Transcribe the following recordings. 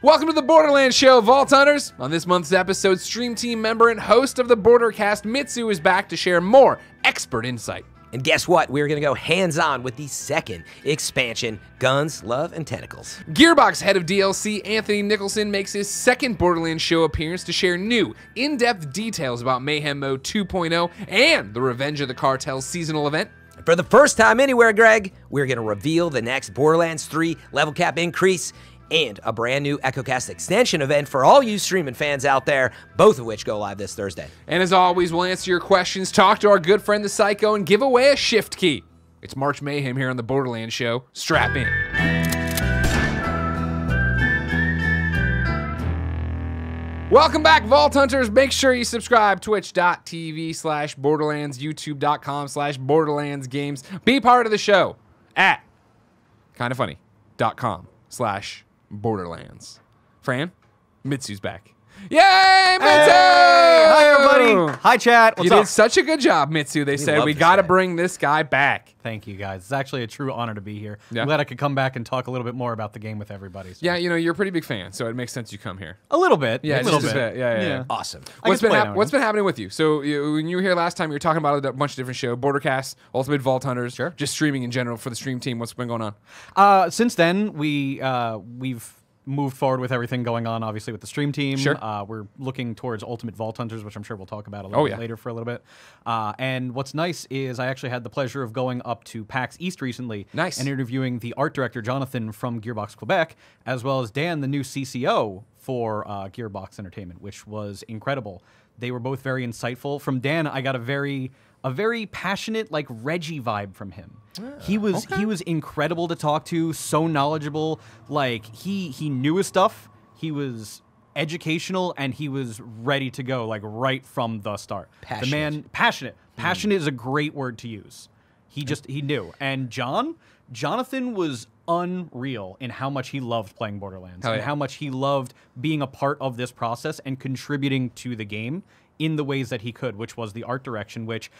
Welcome to the Borderlands show, Vault Hunters. On this month's episode, Stream Team member and host of the Bordercast, Mitsu, is back to share more expert insight. And guess what? We're going to go hands-on with the second expansion, Guns, Love, and Tentacles. Gearbox head of DLC, Anthony Nicholson, makes his second Borderlands show appearance to share new, in-depth details about Mayhem Mode 2.0 and the Revenge of the Cartels seasonal event. For the first time anywhere, Greg, we're going to reveal the next Borderlands 3 level cap increase and a brand new EchoCast extension event for all you streaming fans out there, both of which go live this Thursday. And as always, we'll answer your questions, talk to our good friend the Psycho, and give away a shift key. It's March Mayhem here on the Borderlands show. Strap in. Welcome back, Vault Hunters. Make sure you subscribe, twitch.tv/Borderlands, youtube.com/Borderlands Games. Be part of the show at kindafunny.com/Borderlands. Fran, Mitsu's back. Yay, Mitsu! Hey! Hi, everybody. Hi, chat. What's You up? did such a good job, Mitsu. They said love we this got to guy. bring this guy back. Thank you, guys. It's actually a true honor to be here. Yeah. I'm glad I could come back and talk a little bit more about the game with everybody. So. Yeah, you know, you're a pretty big fan, so it makes sense you come here. A little bit. Yeah, a little just bit. a bit. Yeah. Awesome. What's get to play been now, what's been happening with you? So when you were here last time, you were talking about a bunch of different shows, Bordercast, Ultimate Vault Hunters, Sure. just streaming in general for the stream team. What's been going on? Since then, we've moved forward with everything going on, obviously, with the stream team. Sure. We're looking towards Ultimate Vault Hunters, which I'm sure we'll talk about a little bit later for a little bit. And what's nice is I actually had the pleasure of going up to PAX East recently Nice. and interviewing the art director, Jonathan, from Gearbox Quebec, as well as Dan, the new CCO for Gearbox Entertainment, which was incredible. They were both very insightful. From Dan, I got a very passionate, like Reggie vibe from him. He was incredible to talk to, so knowledgeable. Like he knew his stuff. He was educational and he was ready to go, like right from the start. Passionate. The man, passionate. Passionate is a great word to use. He knew. And Jonathan was unreal in how much he loved playing Borderlands and how much he loved being a part of this process and contributing to the game in the ways that he could, which was the art direction, which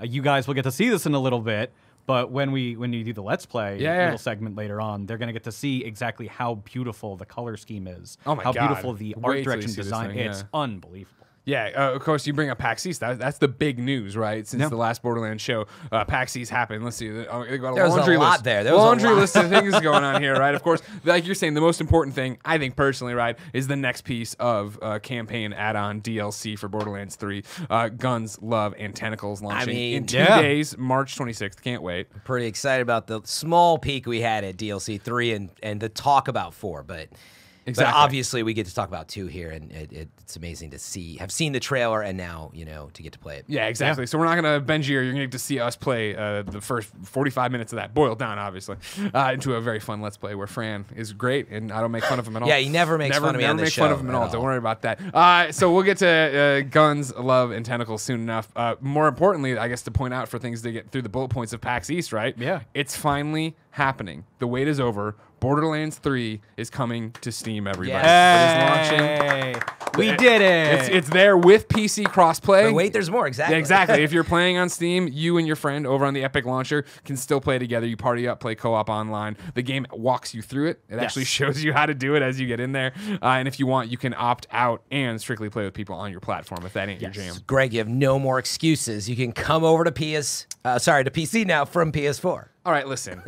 you guys will get to see this in a little bit. But when you do the Let's Play little segment later on, they're going to get to see exactly how beautiful the color scheme is. Oh my how God. beautiful the Wait art till you direction see this design. thing, It's unbelievable. Yeah, of course, you bring up PAX East. That's the big news, right? Since the last Borderlands show, PAX East happened. Let's see. They got a There was laundry a lot list. there. There was a laundry lot. list of things going on here, right? Of course, like you're saying, the most important thing, I think personally, right, is the next piece of campaign add-on DLC for Borderlands 3, Guns, Love, and Tentacles launching in 2 days, March 26th. Can't wait. Pretty excited about the small peek we had at DLC 3 and the talk about 4, but obviously we get to talk about 2 here, and it's amazing to have seen the trailer and now, to get to play it. Yeah, exactly. So we're not going to Benji here. You're going to get to see us play the first 45 minutes of that, boiled down, obviously, into a very fun Let's Play where Fran is great, and I don't make fun of him at all. Yeah, he never makes fun of me on this show. Never make fun of him at all. Don't worry about that. So we'll get to Guns, Love, and Tentacles soon enough. More importantly, I guess to point out for things to get through the bullet points of PAX East, right? Yeah. It's finally happening. The wait is over. Borderlands 3 is coming to Steam, everybody. Yes. It is launching. We did it. It's there with PC crossplay. But wait, there's more. Exactly. Yeah, exactly. If you're playing on Steam, you and your friend over on the Epic Launcher can still play together. You party up, play co-op online. The game walks you through it. It actually shows you how to do it as you get in there. And if you want, you can opt out and strictly play with people on your platform if that ain't your jam. Greg, you have no more excuses. You can come over to PC now from PS4. All right, listen.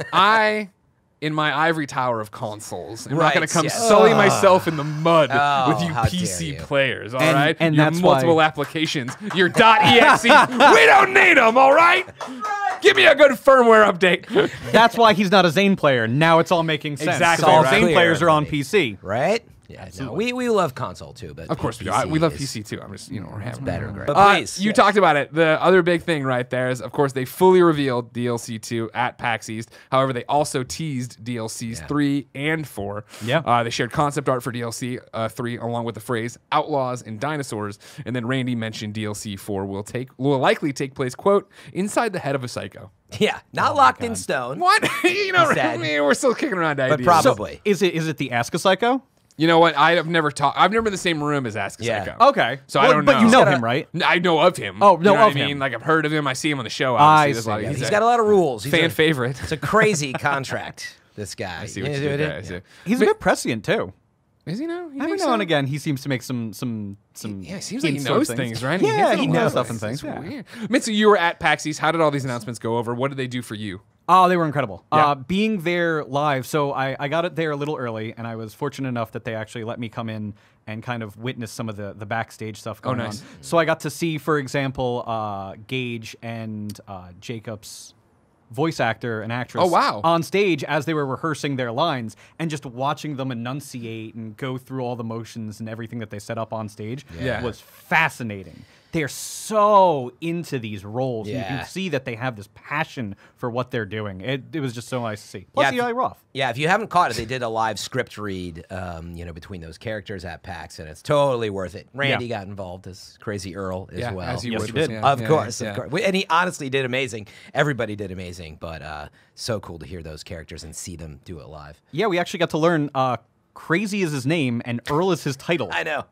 In my ivory tower of consoles, I'm not Right, going to come yes. sully myself in the mud with you how dare PC you. players, all right? And your that's multiple why- applications, your .exe, we don't need them, all right? Give me a good firmware update. That's why he's not a Zane player. Now it's all making sense. Exactly, All right. Zane Clear, players are on everybody. PC. Right? Yeah, no, we love console too, but Of course we do. PC We love is PC too. I'm just, we're having better, Greg. But Uh, please, you talked about it. The other big thing right there is, of course, they fully revealed DLC 2 at PAX East. However, they also teased DLCs 3 and 4. Yeah. They shared concept art for DLC 3 along with the phrase Outlaws and Dinosaurs. And then Randy mentioned DLC 4 will likely take place, quote, inside the head of a psycho. Yeah, not locked in stone. What? said. We're still kicking around But ideas. probably. Is it the Ask a Psycho? You know what? I've never been in the same room as Ask a Yeah. Psycho. Okay. So I don't know. But you know him, right? I know of him. Oh, You know know what of I mean? him. Like I've heard of him. I see him on the show. I Obviously. see. He's got a lot of rules. He's fan a, favorite. It's a crazy contract, this guy. I see what you did there. I see. He's a bit prescient, too. Is he now? Every now and again, he seems to make some. Yeah, it seems like he knows things, right? Yeah, he knows stuff and things. Yeah. Weird. Mitsu, you were at PAX East. How did all these announcements go over? What did they do for you? Oh, they were incredible. Yeah. Being there live, so I got it there a little early, and I was fortunate enough that they actually let me come in and kind of witness some of the backstage stuff going on. So I got to see, for example, Gage and Jacob's voice actor and actress on stage as they were rehearsing their lines, and just watching them enunciate and go through all the motions and everything that they set up on stage was fascinating. They're so into these roles. And you can see that they have this passion for what they're doing. It was just so nice to see. Plus Eli Roth. Yeah, if you haven't caught it, they did a live script read, between those characters at PAX, and it's totally worth it. Randy got involved as Crazy Earl as well. As he did. Of course. And he honestly did amazing. Everybody did amazing, but so cool to hear those characters and see them do it live. Yeah, we actually got to learn Crazy is his name and Earl is his title. I know.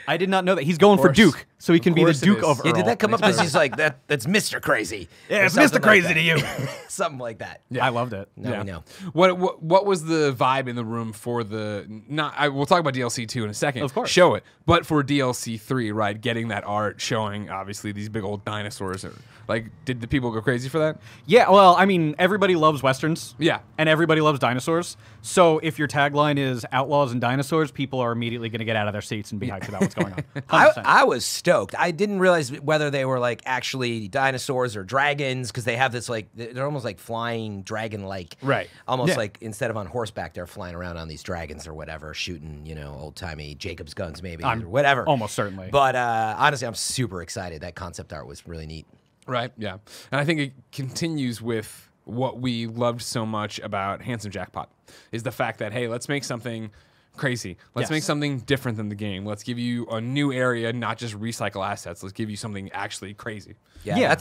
I did not know that. He's going for Duke, so he can be the Duke of Earl. Yeah, did that come up because he's like, that's Mr. Crazy? Yeah, it's Mr. Crazy to you. Something like that. Yeah. I loved it. No, we know. What was the vibe in the room for the, we'll talk about DLC 2 in a second. Of course. Show it. But for DLC 3, right, getting that art, showing, obviously, these big old dinosaurs. Like, did the people go crazy for that? Yeah, well, I mean, everybody loves Westerns. Yeah. And everybody loves dinosaurs. So if your tagline is Outlaws and Dinosaurs, people are immediately going to get out of their seats and be hyped about what's going on. I was stoked. I didn't realize whether they were like actually dinosaurs or dragons, because they have this like, they're almost like flying dragon-like. Right. Almost like instead of on horseback, they're flying around on these dragons or whatever, shooting, old-timey Jacob's guns maybe or whatever. Almost certainly. But honestly, I'm super excited. That concept art was really neat. Right, yeah. And I think it continues with what we loved so much about Handsome Jackpot, is the fact that, hey, let's make something crazy. Let's make something different than the game. Let's give you a new area, not just recycle assets. Let's give you something actually crazy. Yeah.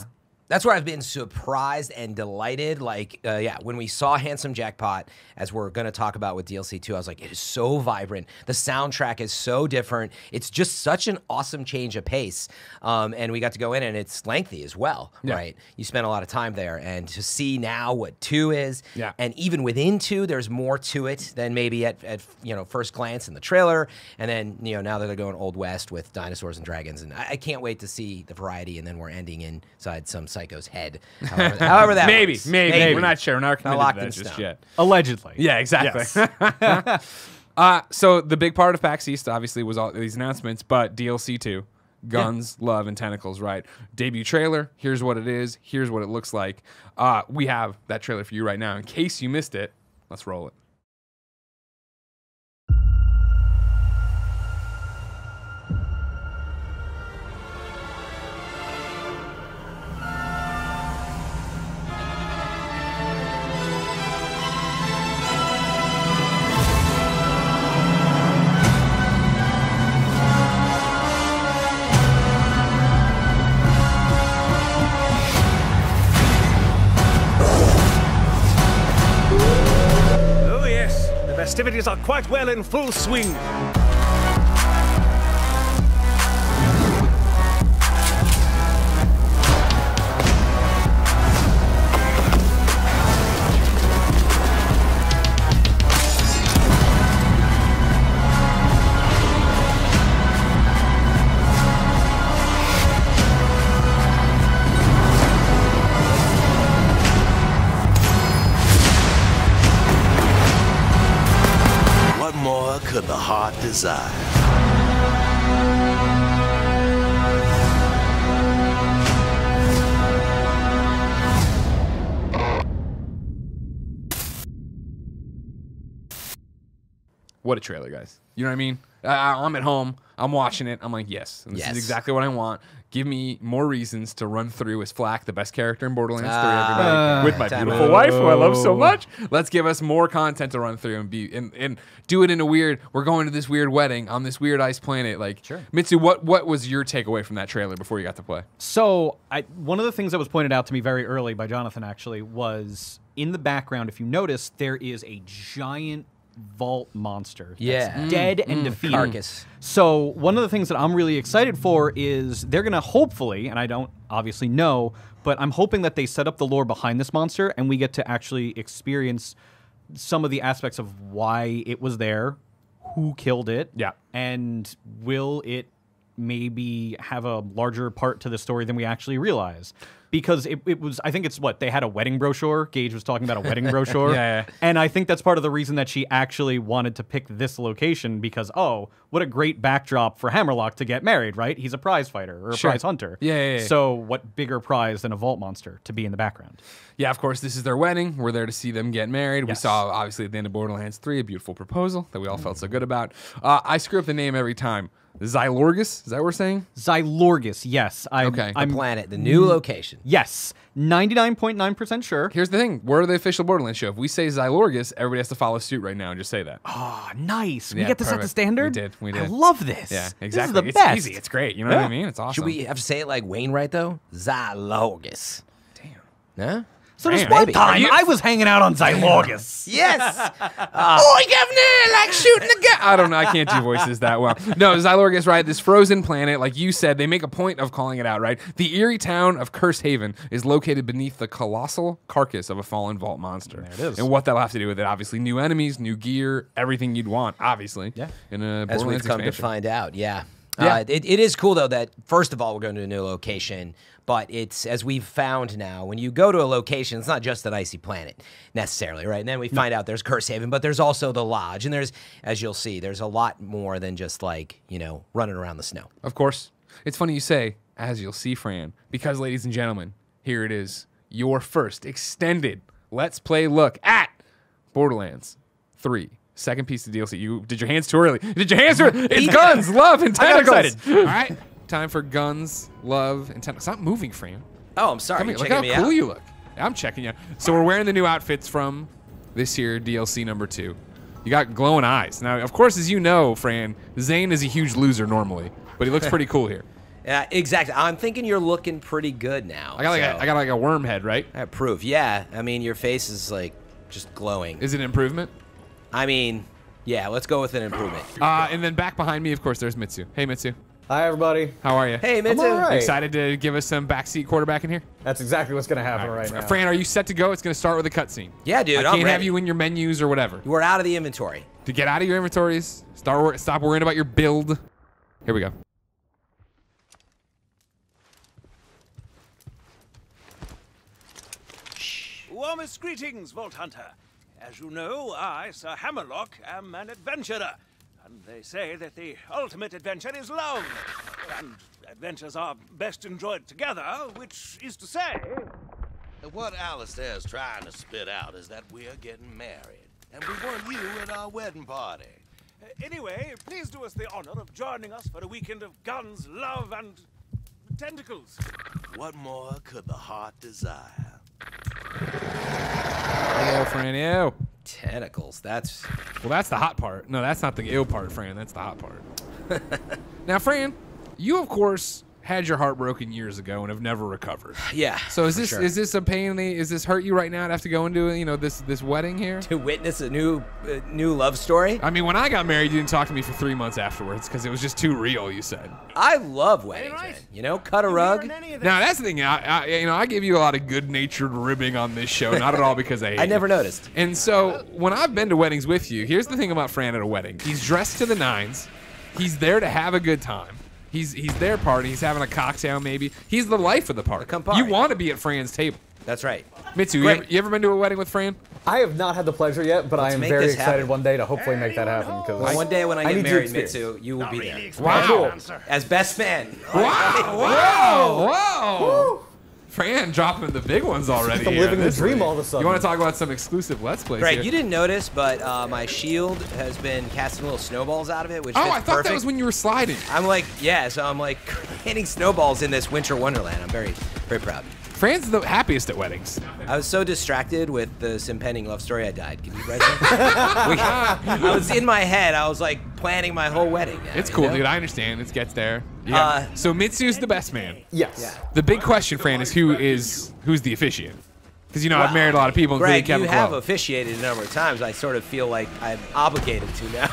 That's where I've been surprised and delighted. Like, when we saw Handsome Jackpot, as we're going to talk about with DLC 2, I was like, it is so vibrant. The soundtrack is so different. It's just such an awesome change of pace. And we got to go in, and it's lengthy as well, right? You spent a lot of time there. And to see now what 2 is, and even within 2, there's more to it than maybe at first glance in the trailer. And then, now that they're going Old West with dinosaurs and dragons. And I can't wait to see the variety, and then we're ending inside some psycho's head. However that maybe, works. maybe. We're not sure. We're not committed to that just yet. Allegedly. Yeah, exactly. Yes. So the big part of PAX East, obviously, was all these announcements, but DLC 2, Guns, Love, and Tentacles, right? Debut trailer. Here's what it is. Here's what it looks like. We have that trailer for you right now. In case you missed it, let's roll it. Festivities are quite well in full swing. Could the heart desire? What a trailer, guys. You know what I mean? I'm at home. I'm watching it. I'm like, yes. And this is exactly what I want. Give me more reasons to run through as Flack, the best character in Borderlands 3, everybody, with my beautiful wife, who I love so much. Let's give us more content to run through and do it in a weird, we're going to this weird wedding on this weird ice planet. Like, Mitsu, what was your takeaway from that trailer before you got to play? So one of the things that was pointed out to me very early by Jonathan, actually, was in the background, if you notice, there is a giant vault monster that's dead and defeated. Carcass. So one of the things that I'm really excited for is they're going to hopefully, and I don't obviously know, but I'm hoping that they set up the lore behind this monster and we get to actually experience some of the aspects of why it was there, who killed it? Yeah. And will it maybe have a larger part to the story than we actually realize? Because it was, I think it's what, they had a wedding brochure. Gage was talking about a wedding brochure. Yeah. And I think that's part of the reason that she actually wanted to pick this location because, oh, what a great backdrop for Hammerlock to get married, right? He's a prize fighter or a prize hunter. Yeah. So what bigger prize than a vault monster to be in the background? Yeah, of course, this is their wedding. We're there to see them get married. We saw, obviously, at the end of Borderlands 3, a beautiful proposal that we all felt so good about. I screw up the name every time. Xylorgus? Is that what we're saying? Xylorgus, yes. I'm planet, the new location. Yes. 99.9% sure. Here's the thing. We're the official Borderlands show. If we say Xylorgus, everybody has to follow suit right now and just say that. Oh, nice. Yeah, we get to set the perfect. standard? We did. I love this. Yeah, exactly. This is the It's best. easy. It's great. You know what I mean? It's awesome. Should we have to say it like Wainwright, though? Xylorgus. Damn. Huh? So there's Man, one maybe. time I was hanging out on Xylorgus. Yes! Oh, governor, like shooting the gun. I don't know. I can't do voices that well. No, Xylorgus, right? This frozen planet, like you said, they make a point of calling it out, right? The eerie town of Curse Haven is located beneath the colossal carcass of a fallen vault monster. There it is. And what that'll have to do with it, obviously, new enemies, new gear, everything you'd want, obviously. Yeah. In a As Borderlands we've come expansion. to find out, yeah. Yeah. It is cool, though, that, first of all, we're going to a new location, but it's, as we've found now, when you go to a location, it's not just an icy planet, necessarily, right? And then we find out there's Curse Haven, but there's also the Lodge, and there's, as you'll see, there's a lot more than just, like, you know, running around the snow. Of course. It's funny you say, as you'll see, Fran, because, ladies and gentlemen, here it is, your first extended Let's Play look at Borderlands 3. Second piece of DLC. You did your hands too early. Did your hands too early? It's guns, love, and tentacles. All right. Time for guns, love, and tentacles. Stop moving, Fran. Oh, I'm sorry. Come here. You're Look how checking me cool out? you look. I'm checking you. So we're wearing the new outfits from this here DLC number 2. You got glowing eyes. Now, of course, as you know, Fran, Zane is a huge loser normally, but he looks pretty cool here. Yeah, exactly. I'm thinking you're looking pretty good now. I got like a worm head, right? I have proof. Yeah. I mean, your face is, like, just glowing. Is it an improvement? I mean, yeah, let's go with an improvement. And then back behind me, of course, there's Mitsu. Hey, Mitsu. Hi, everybody. How are you? Hey, Mitsu. all right. Excited to give us some backseat quarterback in here? That's exactly what's going to happen right now. Fran, are you set to go? It's going to start with a cutscene. Yeah, dude, I I'm can't have ready. you in your menus or whatever. We're out of the inventory. To get out of your inventories, stop worrying about your build. Here we go. Warmest greetings, Vault Hunter. As you know, I, Sir Hammerlock, am an adventurer. And they say that the ultimate adventure is love. And adventures are best enjoyed together, which is to say... What Alistair's trying to spit out is that we're getting married. And we want you at our wedding party. Anyway, please do us the honor of joining us for a weekend of guns, love, and tentacles. What more could the heart desire? Ew, Fran, ew. Tentacles. That's... Well, that's the hot part. No, that's not the ew part, Fran. That's the hot part. Now, Fran, you, of course, had your heart broken years ago and have never recovered. Yeah. So is for this sure. is this a pain in the, is this hurt you right now to have to go into, you know, this wedding here? To witness a new love story? I mean, when I got married, you didn't talk to me for 3 months afterwards because it was just too real, you said. I love weddings, man. You know, cut a rug. Now, that's the thing. I give you a lot of good-natured ribbing on this show, not at all because I hate I never you. noticed. And so, when I've been to weddings with you, here's the thing about Fran at a wedding. He's dressed to the nines. He's there to have a good time. He's there partying. He's having a cocktail, maybe. He's the life of the party. The Campari. You want to be at Fran's table. That's right. Mitsu, Great. you ever been to a wedding with Fran? I have not had the pleasure yet, but I am make very this excited happen. one day to hopefully make that happen. Well, one day when I need get to married, experience. Mitsu, you will be there. Wow. As best man. Wow. Whoa. Fran dropping the big ones already. I'm here. living the This dream week. all of a sudden. You want to talk about some exclusive Let's Plays Greg, here? you didn't notice, but my shield has been casting little snowballs out of it, which Oh, fits I thought perfect. that was when you were sliding. I'm like, yeah, so I'm like hitting snowballs in this winter wonderland. I'm very, very proud. Fran's the happiest at weddings. I was so distracted with this impending love story, I died. Can you write that? I was in my head. I was like planning my whole wedding. Now, It's you cool, know? dude. I understand. It gets there. Yeah. So Mitsu's the best man. Yes. Yeah. The big question, Fran, is who's the officiant? Because you know I've married a lot of people, including Greg, Kevin you have Clough. officiated a number of times. I sort of feel like I'm obligated to now.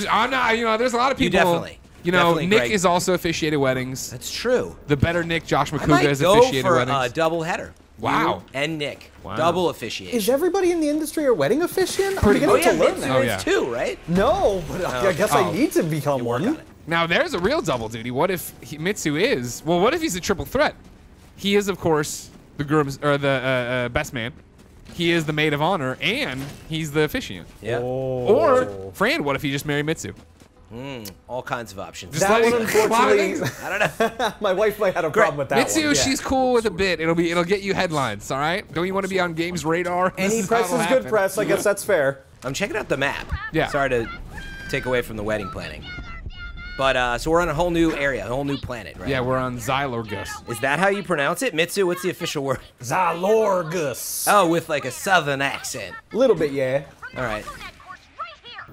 I'm not. You know, there's a lot of You people. definitely. You know, Definitely, Nick Greg. is also officiated weddings. That's true. The better Nick, Josh I McCouga, might has go officiated for weddings. a double header. Wow. You and Nick. Wow. Double officiation. Is everybody in the industry a wedding officiant? I'm Pretty beginning much. to learn Mitsu that. Oh, yeah. is too, right? No, but I guess I Oh. need to become Work on one. it. Now there's a real double duty. What if Mitsu is? Well, what if he's a triple threat? He is, of course, the groom's or the best man. He is the maid of honor, and he's the officiant. Yeah. Or Fran, what if he just married Mitsu? All kinds of options. Just That like one, a lot of unfortunately, things. I don't know. my wife might have a problem with that Mitsu, one. Yeah. she's cool with a bit. It'll get you headlines. All right. Don't you want to be on games radar? This Any is press how is it'll good happen. press. I guess that's fair. I'm checking out the map. Yeah. Sorry to take away from the wedding planning. But, so we're on a whole new area, a whole new planet, right? Yeah, we're on Xylorgus. Is that how you pronounce it? Mitsu, what's the official word? Zalorgus. Oh, with like a southern accent. A little bit, yeah. All right.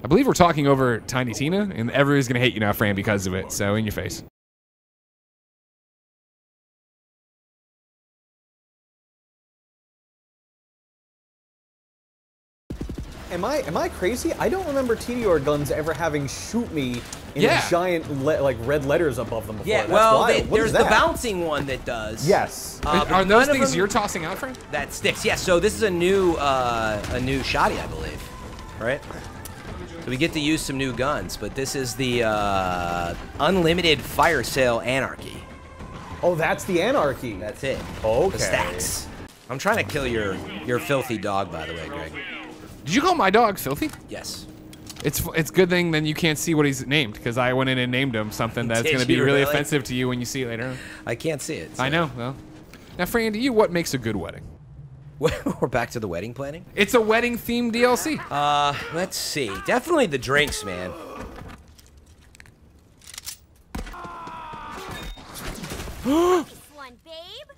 I believe we're talking over Tiny Tina, and everybody's gonna hate you now, Fran, because of it. So in your face. Am I crazy? I don't remember TDR guns ever having shoot me in Yeah. giant like red letters above them before. Yeah, That's well, wild. What there's is the that? bouncing one that does. Yes. But Are those none of things them- you're tossing out, Fran? That sticks. Yeah, so this is a new shoddy, I believe. Right? So we get to use some new guns, but this is the Unlimited Fire Sale Anarchy. Oh, that's the anarchy. That's it. Okay. The stacks. I'm trying to kill your filthy dog, by the way, Greg. Did you call my dog filthy? Yes. It's good thing then you can't see what he's named, because I went in and named him something that's Did going to be you really really? offensive to you when you see it later on. I can't see it. So. I know. Well, now, Fran, to you, what makes a good wedding? We're back to the wedding planning. It's a wedding-themed DLC. Let's see. Definitely the drinks, man. One, babe.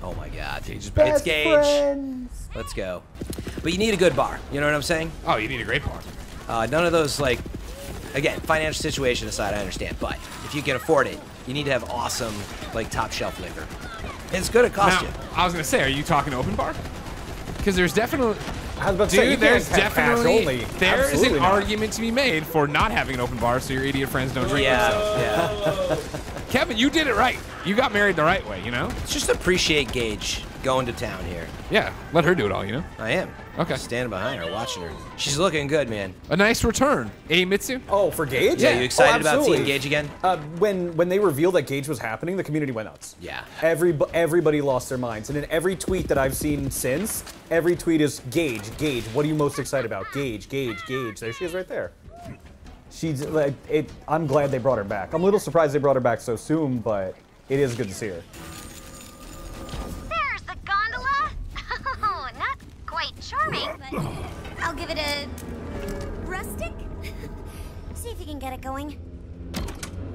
Oh my God. Gage is back. It's Gage. Let's go. But you need a good bar. You know what I'm saying? Oh, you need a great bar. None of those, like, again, financial situation aside, I understand. But if you can afford it, you need to have awesome, like, top shelf liquor. It's gonna cost Now, you. I was going to say, are you talking open bar? Because there's definitely... I was about to say, you Dude, there's can't have cash definitely only. there is an Absolutely not. argument to be made for not having an open bar so your idiot friends don't drink themselves. Yeah. Kevin, you did it right. You got married the right way, you know? Just appreciate Gage going to town here. Yeah, let her do it all, you know? I am. Okay. Standing behind her, watching her. She's looking good, man. A nice return. Eh, Mitsu? Oh, for Gage? Yeah, you excited Oh, about absolutely. seeing Gage again? When they revealed that Gage was happening, the community went nuts. Yeah. Everybody lost their minds, and in every tweet that I've seen since, every tweet is Gage, Gage. What are you most excited about? Gage, Gage, Gage. There she is, right there. She's like, I'm glad they brought her back. I'm a little surprised they brought her back so soon, but it is good to see her. There's the gondola. Oh, not quite charming, but I'll give it a rustic. See if you can get it going.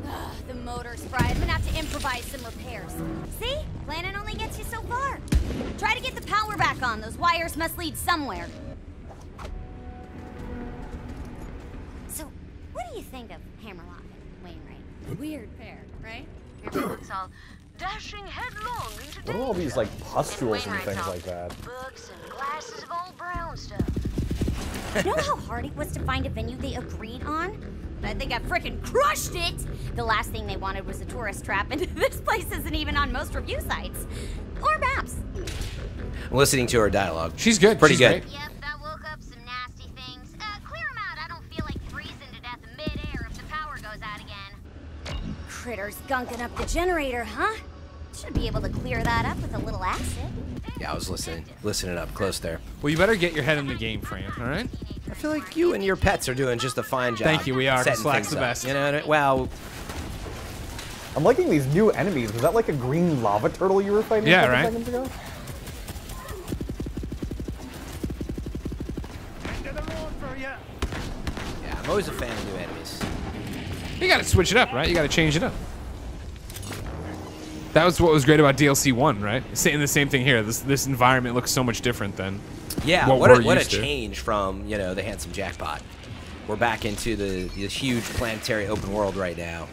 Ugh, the motor's fried. I'm gonna have to improvise some repairs. See? Planning only gets you so far. Try to get the power back on. Those wires must lead somewhere. So, what do you think of Hammerlock and Wainwright? Weird pair, right? Hammerlock's all dashing headlong into What are all these like pustules and things like that? books and glasses of old brown stuff. You know how hard it was to find a venue they agreed on? I think I frickin' crushed it! The last thing they wanted was a tourist trap, and this place isn't even on most review sites. Or maps. I'm listening to her dialogue. She's good. Pretty She's good. great. Yep, that woke up some nasty things. Clear them out. I don't feel like freezing to death in midair if the power goes out again. Critters gunking up the generator, huh? Should be able to clear that up with a little acid. Yeah, I was listening up close there. Well, you better get your head in the game, Fran, all right? I feel like you and your pets are doing just a fine job. Thank you, we are. setting Slack's things the up. best. You know, well, I'm liking these new enemies. Was that like a green lava turtle you were fighting Yeah, a couple right? seconds ago? yeah, I'm always a fan of new enemies. You got to switch it up, right? You got to change it up. That was what was great about DLC 1, right? Saying the same thing here. This environment looks so much different than Yeah, what what we're a used to. change from, you know, the handsome jackpot. We're back into the huge planetary open world right now.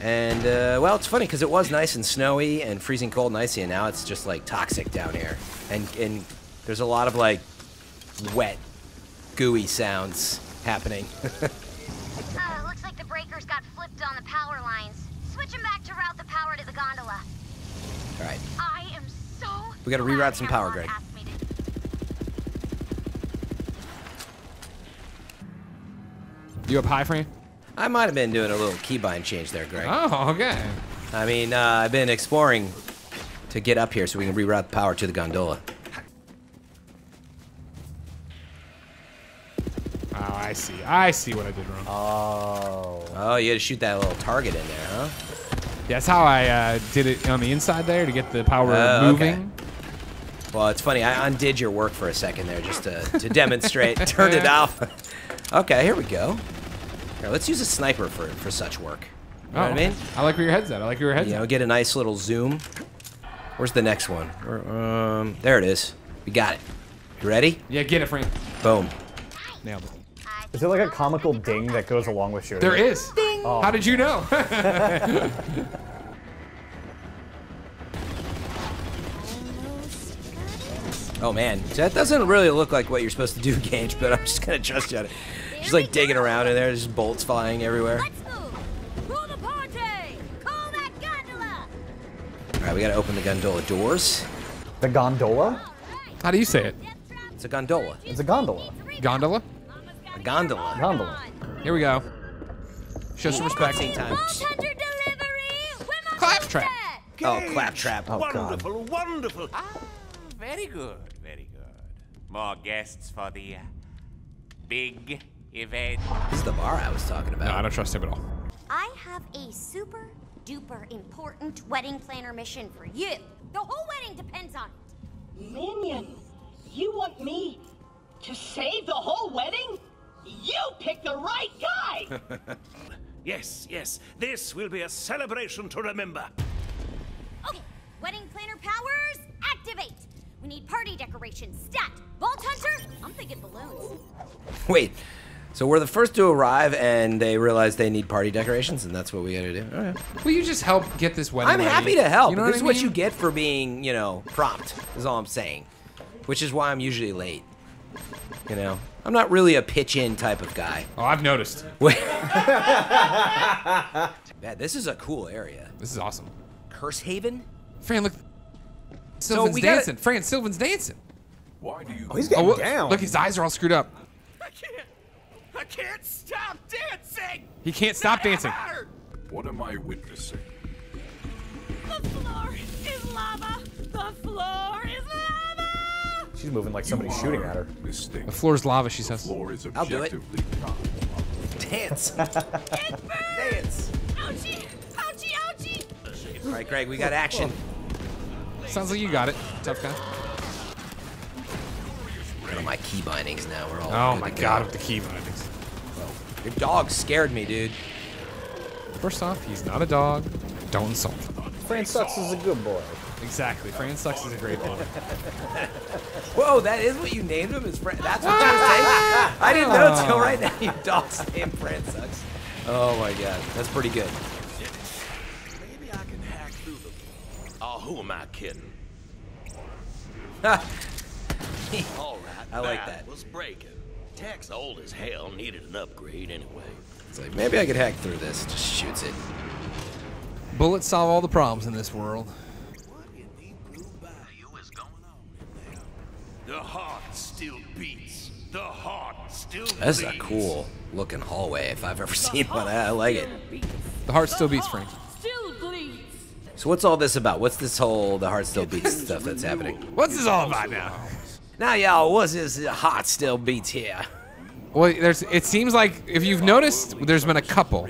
And, well, it's funny because it was nice and snowy and freezing cold and icy, and now it's just, like, toxic down here. And there's a lot of, like, wet, gooey sounds happening. Looks like the breakers got flipped on the power lines. Switch them back to route the power to the gondola. All right. I am We got to reroute some power, Greg. You up high, Fran? I might have been doing a little keybind change there, Greg. Oh, okay. I mean, I've been exploring to get up here so we can reroute the power to the gondola. Oh, I see. I see what I did wrong. Oh, you had to shoot that little target in there, huh? Yeah, that's how I did it on the inside there to get the power moving. Okay. Well, it's funny. I undid your work for a second there just to demonstrate. Turned it off. Okay, here we go. Here, let's use a sniper for such work. You know what I mean? I like where your head's at. I like where your head's You at. know, get a nice little zoom. Where's the next one? There it is. We got it. You ready? Yeah, get it, Frank. Boom. Nailed it. Is there like a comical ding that goes along with shooting? There is. Oh. How did you know? Oh man, that doesn't really look like what you're supposed to do, Gage, but I'm just gonna trust you on it. She's like digging around in there, there's bolts flying everywhere. Let's move. Pull the party. Call that gondola. Alright, we gotta open the gondola doors. The gondola? How do you say it? It's a gondola. It's a gondola. Gondola? A gondola. Gondola. Here we go. Show some respect. Same time. Vault Hunter delivery. Claptrap. Oh, claptrap. Oh, God. Wonderful, wonderful. Ah, very good, very good. More guests for the big event. This is the bar I was talking about. No, I don't trust him at all. I have a super duper important wedding planner mission for you. The whole wedding depends on it. Minions, you want me to save the whole wedding? You picked the right guy! Yes, yes. This will be a celebration to remember. Okay, wedding planner powers, activate. We need party decorations, stat. Vault Hunter, I'm thinking balloons. Wait, so we're the first to arrive and they realize they need party decorations and that's what we gotta do? All right. Will you just help get this wedding I'm ready? happy to help. You know This is I what mean? you get for being, you know, prompt, is all I'm saying. Which is why I'm usually late. You know? I'm not really a pitch-in type of guy. Oh, I've noticed. Wait. Man, this is a cool area. This is awesome. Curse Haven? Fran, look. Sylvan's we gotta- dancing. Fran, Sylvan's dancing. Why do you... Oh, he's getting look, down. Look, his eyes are all screwed up. I can't stop dancing! He can't stop dancing. What am I witnessing? The floor is lava! The floor is lava! She's moving like somebody's shooting at her. Mistake. The floor's lava, she says. Floor is I'll do it. objectively Dance. Dance. Ouchie! Ouchie! Ouchie! All right, Greg, we got action. Sounds like you got it. Tough guy. Look at my key bindings now. We're all Oh good my to go. god, with the key bindings. Your dog scared me, dude. First off, he's not a dog. Don't insult him. Fran Sucks is a good boy. Exactly. Fran Sucks is a great one. Whoa, that is what you named him? That's what you were saying? I didn't know until right now your dog's name Fran Sucks. Oh my god, that's pretty good. Maybe I can hack through the... Oh, who am I kidding? All right, I like that. was breaking. Tech's old as hell, needed an upgrade anyway. It's like, maybe I could hack through this. Just shoots it. Bullets solve all the problems in this world. What in the blue bayou is going on in there? The heart still beats. The heart still beats. This is a cool looking hallway if I've ever seen one. I like it. The heart still beats, Frank. Still bleeds! So what's all this about? What's this whole the heart still beats stuff that's happening? What's this all about now? Now, y'all, what's this heart still beats here? Well, it seems like if you've noticed, there's been a couple,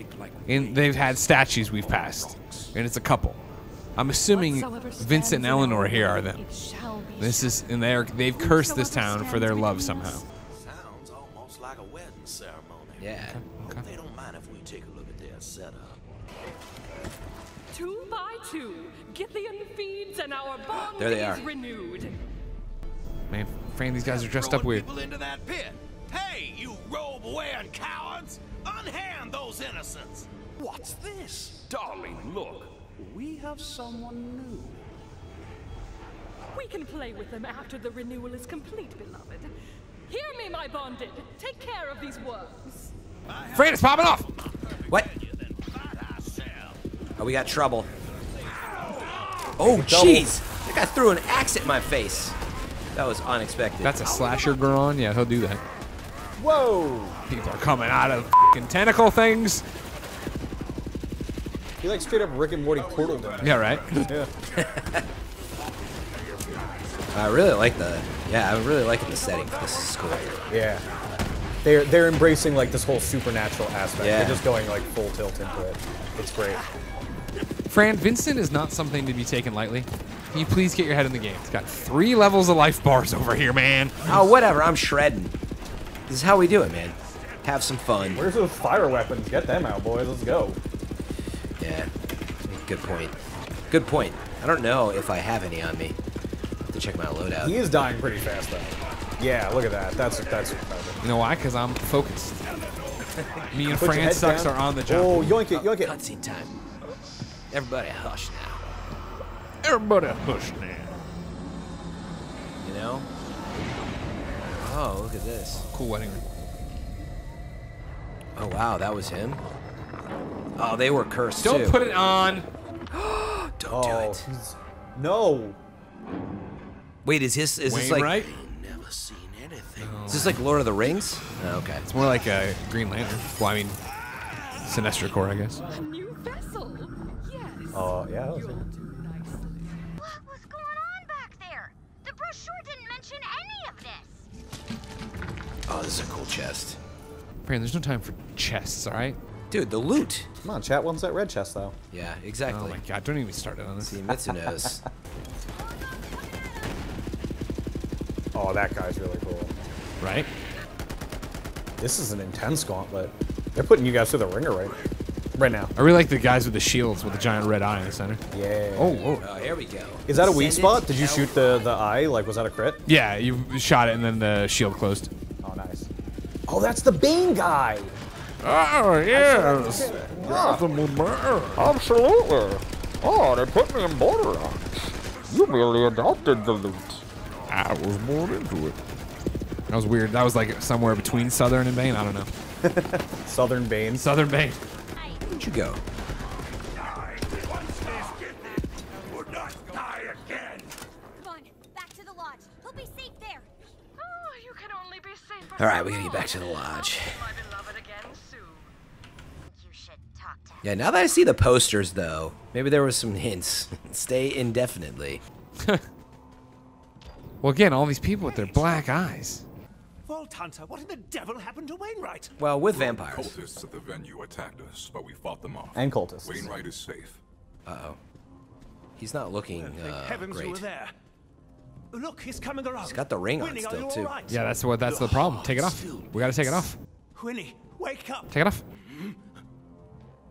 and they've had statues we've passed, and it's a couple. I'm assuming Vincent and Eleanor here are them. This is, and they've cursed this town for their love somehow. Sounds almost like a wedding ceremony. Yeah. Hope they don't mind if we take a look at their setup. 2 by 2, Githian feeds and our bond There they is are. renewed. Man, Fran, these guys are dressed up Throwing weird. people into that pit. Hey, you robe-wearing cowards! Unhand those innocents! What's this? Darling, look. We have someone new. We can play with them after the renewal is complete, beloved. Hear me, my bonded. Take care of these worms. Fran, it's popping off! What? Oh, we got trouble. Oh, jeez. That guy threw an axe at my face. That was unexpected. That's a slasher Goron. Yeah, he'll do that. Whoa! People are coming out of f***ing tentacle things. He like straight up Rick and Morty portaled him. Yeah, right? Yeah. I really like the setting for this school. Yeah. They're embracing like this whole supernatural aspect. Yeah. They're just going like full tilt into it. It's great. Fran, Vincent is not something to be taken lightly. Can you please get your head in the game? It's got 3 levels of life bars over here, man. Oh, whatever. I'm shredding. This is how we do it, man. Have some fun. Where's those fire weapons? Get them out, boys. Let's go. Yeah. Good point. Good point. I don't know if I have any on me. To check my loadout. He is dying pretty fast though. Yeah, look at that. That's incredible. You know why? Because I'm focused. Me and Put your Fran head Sucks down. are on the jump. Oh, yoink it, yoink it. Cutscene time. Everybody hush now. Everybody hush now. You know? Oh, look at this. Cool wedding ring. Oh, wow, that was him? Oh, they were cursed, Don't too. put it on. Don't do it. No. Wait, is this Wayne, like... right? Never seen anything. Is this like Lord of the Rings? Oh, okay. It's more like a Green Lantern. Well, I mean, Sinestro Corps, I guess. A new vessel. Yes. Oh, yeah. That was You'll it. do nicely. What was going on back there? The brochure didn't mention any of this. Oh, this is a cool chest. Fran, there's no time for chests, all right? Dude, the loot. Come on, chat. What's that red chest though? Yeah, Oh exactly. my god, don't even start it on this. See, Mitsu knows. Oh, that guy's really cool. Right? This is an intense gauntlet. They're putting you guys through the ringer right now. I really like the guys with the shields with the giant red eye in the center. Yeah. Oh, whoa. Oh, here we go. Is that a weak Send it spot? Did you shoot the eye? Like, was that a crit? Yeah, you shot it and then the shield closed. Oh, nice. Oh, that's the Bane guy. Oh, yes. Absolutely. Oh, they put me in Borderlands. You merely adopted the loot. I was born into it. That was weird. That was like somewhere between Southern and Bane. I don't know. Southern Bane. Southern Bane. Where'd you go? Would not die again. Come on, back to the lodge. He'll be safe there. Oh, you can only be safe. All right, we gotta get back to the lodge. My beloved again soon. You should talk to him. Yeah, now that I see the posters, though, maybe there was some hints. Stay indefinitely. Well, again, all these people with their black eyes. Vault Hunter, what in the devil happened to Wainwright? Well, with vampires. Cultists at the venue attacked us, but we fought them off. And cultists. Wainwright is safe. Uh-oh. He's not looking Thank heavens you were great. there. Look, he's coming around. He's got the ring on Winnie, are still, you too. all right? Yeah, that's the problem. Take it off. We gotta take it off. Winnie, wake up. Take it off.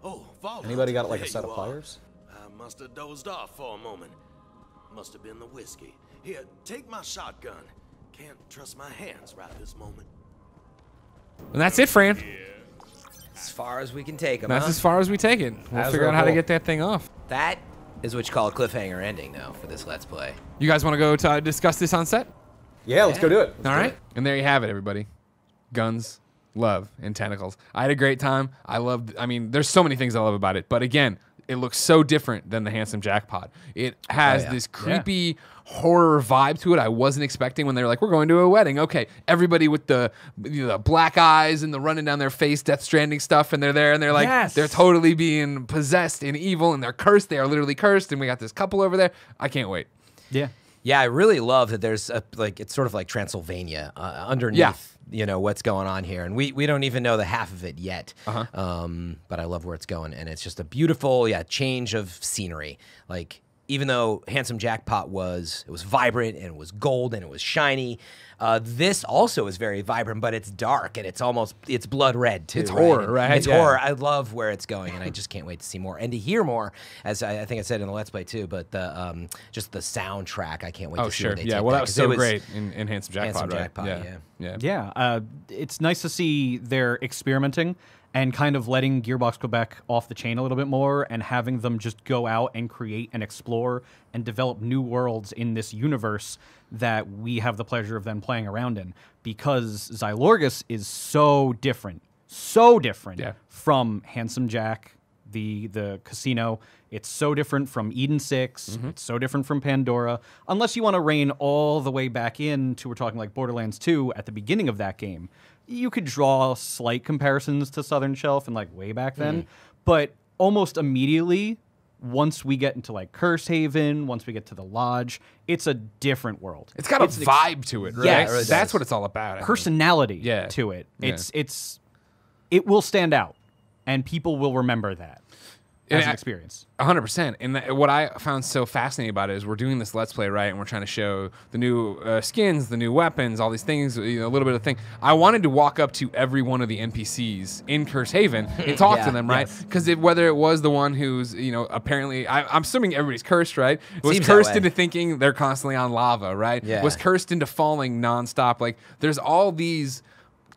Oh, Vault Anybody got like a Hunter, set there of you are. pliers? I must have dozed off for a moment. Must have been the whiskey. Here, take my shotgun. Can't trust my hands right this moment. And that's it, Fran. As far as we can take him, That's huh? as far as we take it. We'll As figure out how to cool. get that thing off. That is what you call a cliffhanger ending, though, for this Let's Play. You guys want to go to discuss this on set? Yeah, let's go do it. All right. And there you have it, everybody. Guns, love, and tentacles. I had a great time. I mean, there's so many things I love about it. But again, it looks so different than the Handsome Jackpot. It has this creepy horror vibe to it I wasn't expecting when they were like, we're going to a wedding. Okay, everybody with the black eyes and the running down their face, Death Stranding stuff, and they're there and they're like, they're totally being possessed and evil and they're cursed. They are literally cursed. And we got this couple over there. I can't wait. Yeah. Yeah, I really love that there's it's sort of like Transylvania underneath, you know, what's going on here. And we don't even know the half of it yet. But I love where it's going. And it's just a beautiful, change of scenery. Like, even though Handsome Jackpot was vibrant and it was gold and it was shiny, this also is very vibrant, but it's dark and it's blood red too. It's horror, right? It's horror. I love where it's going, and I just can't wait to see more and to hear more. As I think I said in the Let's Play too, but the just the soundtrack, I can't wait to see. Where they take well, that was so 'cause great in Handsome Jackpot, Handsome right? Jackpot, Yeah, it's nice to see they're experimenting and kind of letting Gearbox go back off the chain a little bit more and having them just go out and create and explore and develop new worlds in this universe that we have the pleasure of then playing around in, because Xylorgas is so different from Handsome Jack, The casino, it's so different from Eden 6. It's so different from Pandora. Unless you want to rein all the way back into, we're talking like Borderlands 2 at the beginning of that game, you could draw slight comparisons to Southern Shelf and like way back then. But almost immediately, once we get into like Curse Haven, once we get to the Lodge, it's a different world. It's got a vibe to it, right? Yes. That's what it's all about. Personality to it. It will stand out, and people will remember that as an experience. 100%. And what I found so fascinating about it is we're doing this Let's Play, right? And we're trying to show the new skins, the new weapons, all these things, a little bit of thing. I wanted to walk up to every one of the NPCs in Curse Haven and talk to them, right? Because whether it was the one who's, apparently, I'm assuming everybody's cursed, right? Was cursed into thinking they're constantly on lava, right? Was cursed into falling nonstop. Like, there's all these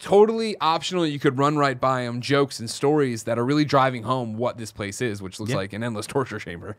totally optional, you could run right by them, jokes and stories that are really driving home what this place is, which looks like an endless torture chamber.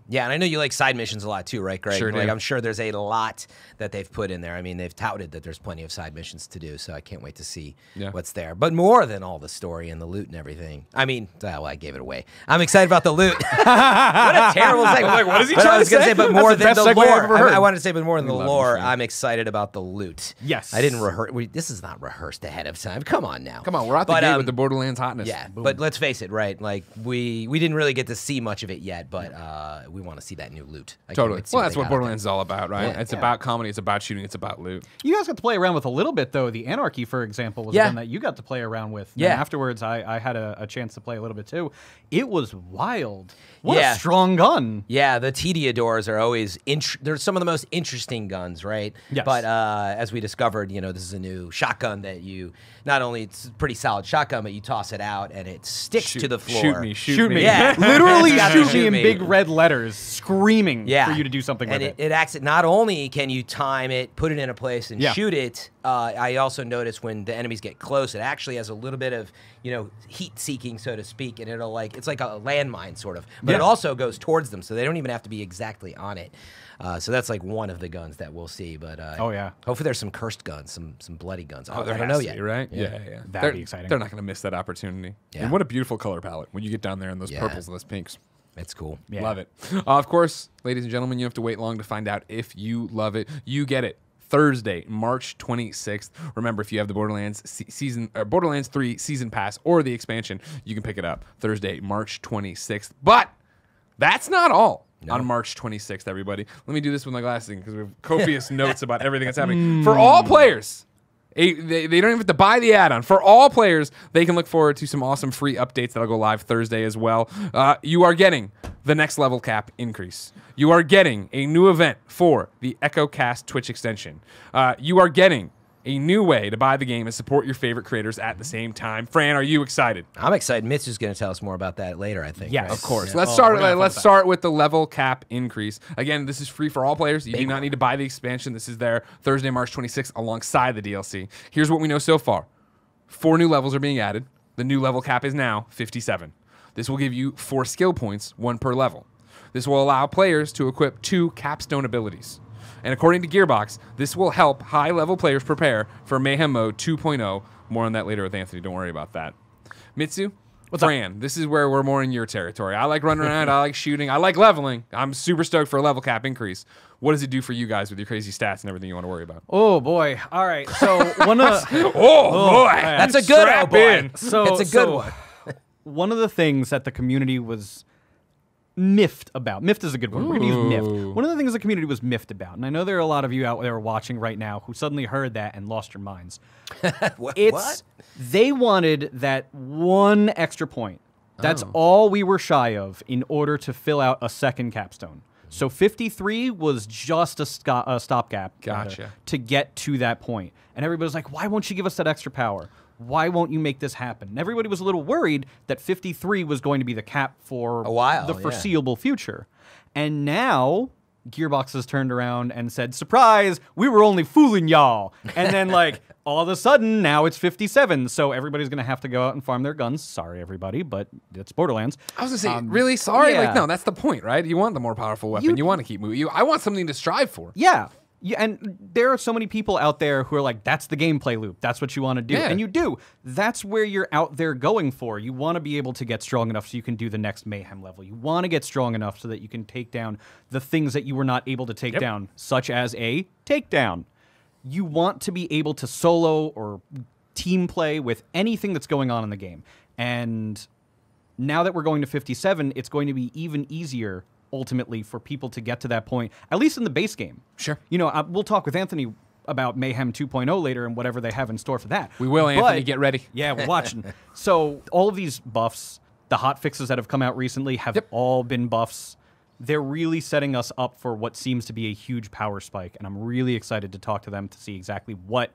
Yeah, and I know you like side missions a lot too, right, Greg? Sure do. I'm sure there's a lot that they've put in there. I mean, they've touted that there's plenty of side missions to do, so I can't wait to see what's there. But more than all the story and the loot and everything. I mean, well, I gave it away. I'm excited about the loot. What a terrible segment. Like, what is he trying to say? But more than the lore. I wanted to say, but more than the lore, I'm excited about the loot. Yes. I didn't rehearse. This is not rehearsed ahead of time. Come on now. Come on, we're out the gate with the Borderlands hotness. Yeah, but let's face it, right? Like we didn't really get to see much of it yet, but we want to see that new loot. Totally. Well, that's what Borderlands is all about, right? Yeah, it's about comedy, it's about shooting, it's about loot. You guys got to play around with a little bit, though. The Anarchy, for example, was one that you got to play around with. Yeah. And afterwards, I had a chance to play a little bit, too. It was wild. What a strong gun. Yeah, the Tediadors are always, they're some of the most interesting guns, right? Yes. But as we discovered, this is a new shotgun that you, not only it's a pretty solid shotgun, but you toss it out and it sticks to the floor. Shoot me. Yeah. Literally shoot me in big red letters, screaming for you to do something with it. And it acts, not only can you time it, put it in a place and shoot it, I also noticed when the enemies get close, it actually has a little bit of, heat seeking, so to speak, and it'll it's like a landmine sort of, but it also goes towards them, so they don't even have to be exactly on it. So that's like one of the guns that we'll see, but hopefully there's some cursed guns, some bloody guns. I don't know yet, right? Yeah. That'd be exciting. They're not going to miss that opportunity. Yeah. And what a beautiful color palette when you get down there in those purples and those pinks. It's cool. Yeah. Love it. Of course, ladies and gentlemen, you have to wait long to find out if you love it. You get it Thursday, March 26th. Remember, if you have the Borderlands 3 season pass or the expansion, you can pick it up Thursday, March 26th. But that's not all. On March 26th, everybody. Let me do this with my glasses because we have copious notes about everything that's happening. For all players, they don't even have to buy the add-on. For all players, they can look forward to some awesome free updates that'll go live Thursday as well. You are getting the next level cap increase. You are getting a new event for the EchoCast Twitch extension. You are getting a new way to buy the game and support your favorite creators at the same time. Fran, are you excited? I'm excited. Mitsu's going to tell us more about that later, I think. Yes, right? Of course. Yeah. Let's start with the level cap increase. Again, this is free for all players. You do not need to buy the expansion. This is there Thursday, March 26th alongside the DLC. Here's what we know so far. 4 new levels are being added. The new level cap is now 57. This will give you 4 skill points, 1 per level. This will allow players to equip 2 capstone abilities. And according to Gearbox, this will help high-level players prepare for Mayhem Mode 2.0. More on that later with Anthony. Don't worry about that. Mitsu, Fran, this is where we're more in your territory. I like running around. I like shooting. I like leveling. I'm super stoked for a level cap increase. What does it do for you guys with your crazy stats and everything you want to worry about? Oh, boy. All right. So one of boy. That's a good one. So, it's a good one. One of the things that the community was miffed about. Miffed is a good word. We're going to use miffed. One of the things the community was miffed about, and I know there are a lot of you out there watching right now who suddenly heard that and lost your minds. What? They wanted that 1 extra point. That's all we were shy of in order to fill out a second capstone. So 53 was just a stopgap to get to that point. And everybody's like, why won't you give us that extra power? Why won't you make this happen? And everybody was a little worried that 53 was going to be the cap for a while, the foreseeable future. And now Gearbox has turned around and said, surprise, we were only fooling y'all. And then all of a sudden, now it's 57. So everybody's going to have to go out and farm their guns. Sorry, everybody, but it's Borderlands. I was going to say, really? Sorry? No, that's the point, right? You want the more powerful weapon. You want to keep moving. I want something to strive for. Yeah. Yeah, and there are so many people out there who are like, that's the gameplay loop. That's what you want to do. Yeah. And you do. That's where you're out there going for. You want to be able to get strong enough so you can do the next Mayhem level. You want to get strong enough so that you can take down the things that you were not able to take down, such as a takedown. You want to be able to solo or team play with anything that's going on in the game. And now that we're going to 57, it's going to be even easier ultimately for people to get to that point, at least in the base game. Sure. You know, we'll talk with Anthony about Mayhem 2.0 later and whatever they have in store for that. We will, Anthony. Get ready. Yeah, we're watching. So all of these buffs, the hot fixes that have come out recently have all been buffs. They're really setting us up for what seems to be a huge power spike, and I'm really excited to talk to them to see exactly what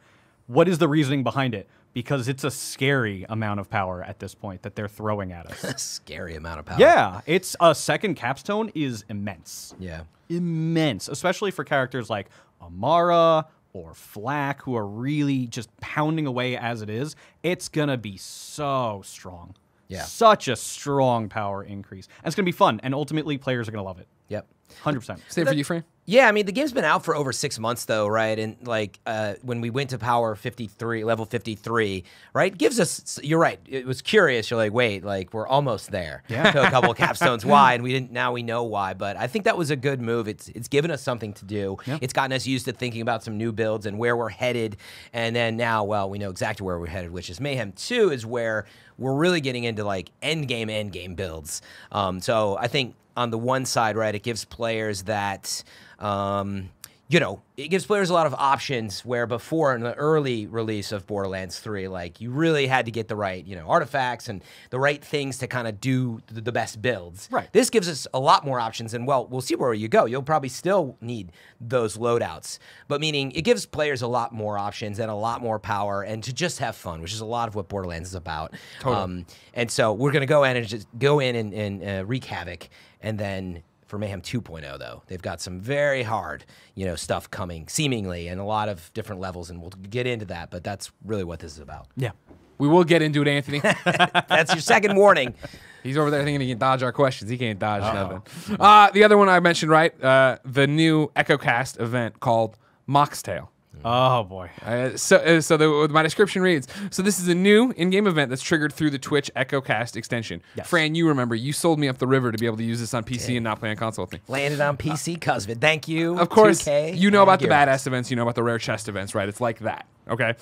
is the reasoning behind it, because it's a scary amount of power at this point that they're throwing at us. Scary amount of power. Yeah, it's a second capstone is immense. Yeah. Immense, especially for characters like Amara or Flack, who are really just pounding away as it is. It's going to be so strong. Yeah. Such a strong power increase. And it's going to be fun, and ultimately players are going to love it. Yep. 100%. Same for you, Fran? Yeah, I mean, the game's been out for over 6 months, though, right? And, like, when we went to Power 53, level 53, right, gives us, you're right, it was curious. You're like, wait, like, we're almost there. Yeah. To a couple of capstones. Why? And we didn't, now we know why. But I think that was a good move. It's given us something to do. Yeah. It's gotten us used to thinking about some new builds and where we're headed. And then now, well, we know exactly where we're headed, which is Mayhem 2 is where we're really getting into, like, end game builds. So I think on the one side, right, it gives players that, you know, it gives players a lot of options where before in the early release of Borderlands 3, like, you really had to get the right, you know, artifacts and the right things to kind of do the best builds. Right. This gives us a lot more options, and, well, we'll see where you go. You'll probably still need those loadouts, but meaning it gives players a lot more options and a lot more power and to just have fun, which is a lot of what Borderlands is about. Totally. And so we're going to go in and just go in and wreak havoc, and then for Mayhem 2.0, though, they've got some very hard, you know, stuff coming, seemingly, and a lot of different levels, and we'll get into that, but that's really what this is about. Yeah. We will get into it, Anthony. That's your second warning. He's over there thinking he can dodge our questions. He can't dodge nothing. The other one I mentioned, right? The new EchoCast event called Moxtail. Oh, boy. My description reads, so this is a new in-game event that's triggered through the Twitch EchoCast extension. Yes. Fran, you remember, you sold me up the river to be able to use this on PC and not play on console with me. Landed on PC, Cusvid. Thank you. Of course, 2K, you know about the Gearbox. badass events, you know about the rare chest events, right? It's like that, okay?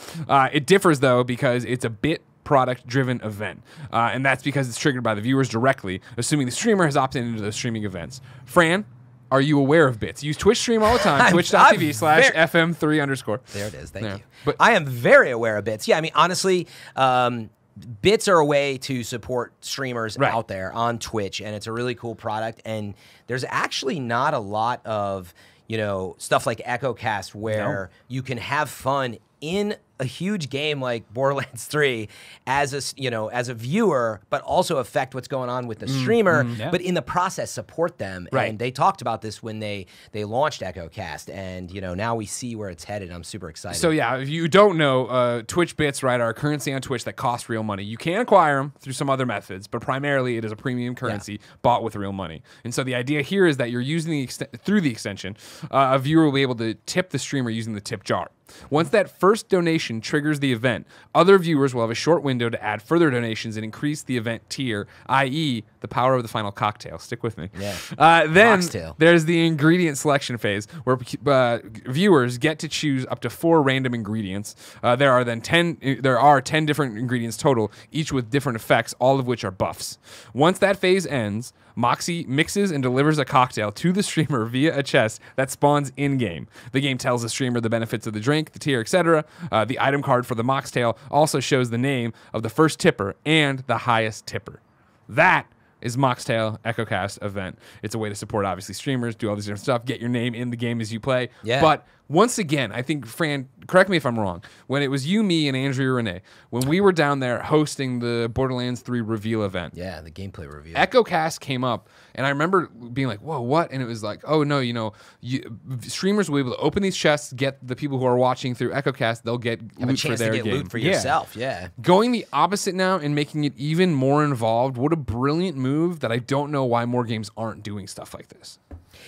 It differs, though, because it's a bit product-driven event, and that's because it's triggered by the viewers directly, assuming the streamer has opted into those streaming events. Fran, are you aware of bits? Use Twitch stream all the time, twitch.tv/FM3_. There it is. Thank you. But I am very aware of bits. Yeah, I mean, honestly, bits are a way to support streamers out there on Twitch, and it's a really cool product. And there's actually not a lot of, you know, stuff like EchoCast where you can have fun in a huge game like Borderlands 3 as a, you know, as a viewer, but also affect what's going on with the streamer, but in the process support them. Right. And they talked about this when they launched EchoCast, and, you know, now we see where it's headed. I'm super excited. So yeah, if you don't know, Twitch bits, right, are a currency on Twitch that costs real money. You can acquire them through some other methods, but primarily it is a premium currency bought with real money. And so the idea here is that you're using through the extension, a viewer will be able to tip the streamer using the tip jar. Once that first donation triggers the event, other viewers will have a short window to add further donations and increase the event tier, i.e. the power of the final cocktail. Stick with me. Yeah. Then Moxtail. there's the ingredient selection phase, where viewers get to choose up to 4 random ingredients. There are 10 different ingredients total, each with different effects, all of which are buffs. Once that phase ends, Moxie mixes and delivers a cocktail to the streamer via a chest that spawns in-game. The game tells the streamer the benefits of the drink, the tier, etc. The item card for the Moxtail also shows the name of the first tipper and the highest tipper. That is Moxtail EchoCast event. It's a way to support, obviously, streamers, do all this different stuff, get your name in the game as you play. Yeah. But once again, I think, Fran, correct me if I'm wrong, when it was you, me, and Andrea Renee, when we were down there hosting the Borderlands 3 reveal event. Yeah, the gameplay review. EchoCast came up, and I remember being like, whoa, what? And it was like, oh, no, you know, streamers will be able to open these chests, get the people who are watching through EchoCast, they'll get Have loot a chance for their to get game. loot for yourself, yeah. Going the opposite now and making it even more involved, what a brilliant move that I don't know why more games aren't doing stuff like this.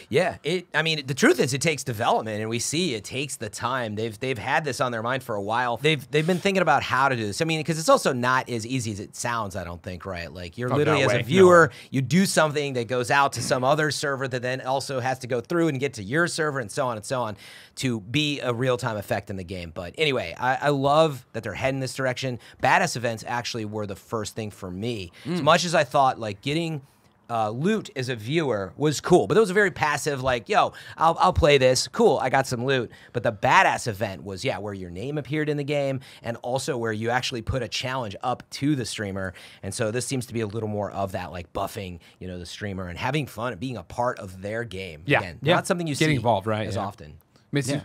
Yeah, I mean, the truth is, it takes development, and we see it takes the time. They've had this on their mind for a while. They've been thinking about how to do this. I mean, because it's also not as easy as it sounds. I don't think, right? Like you're literally as a viewer, you do something that goes out to some other server that then also has to go through and get to your server, and so on to be a real-time effect in the game. But anyway, I love that they're heading this direction. Badass events actually were the first thing for me. As much as I thought like getting loot as a viewer was cool, but it was a very passive, like, yo, I'll play this. Cool, I got some loot. But the badass event was, where your name appeared in the game and also where you actually put a challenge up to the streamer. And so this seems to be a little more of that, like buffing, the streamer and having fun and being a part of their game. Yeah. Again, not something you see involved, right? as often. Mitsu?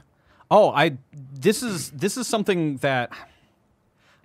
This is something that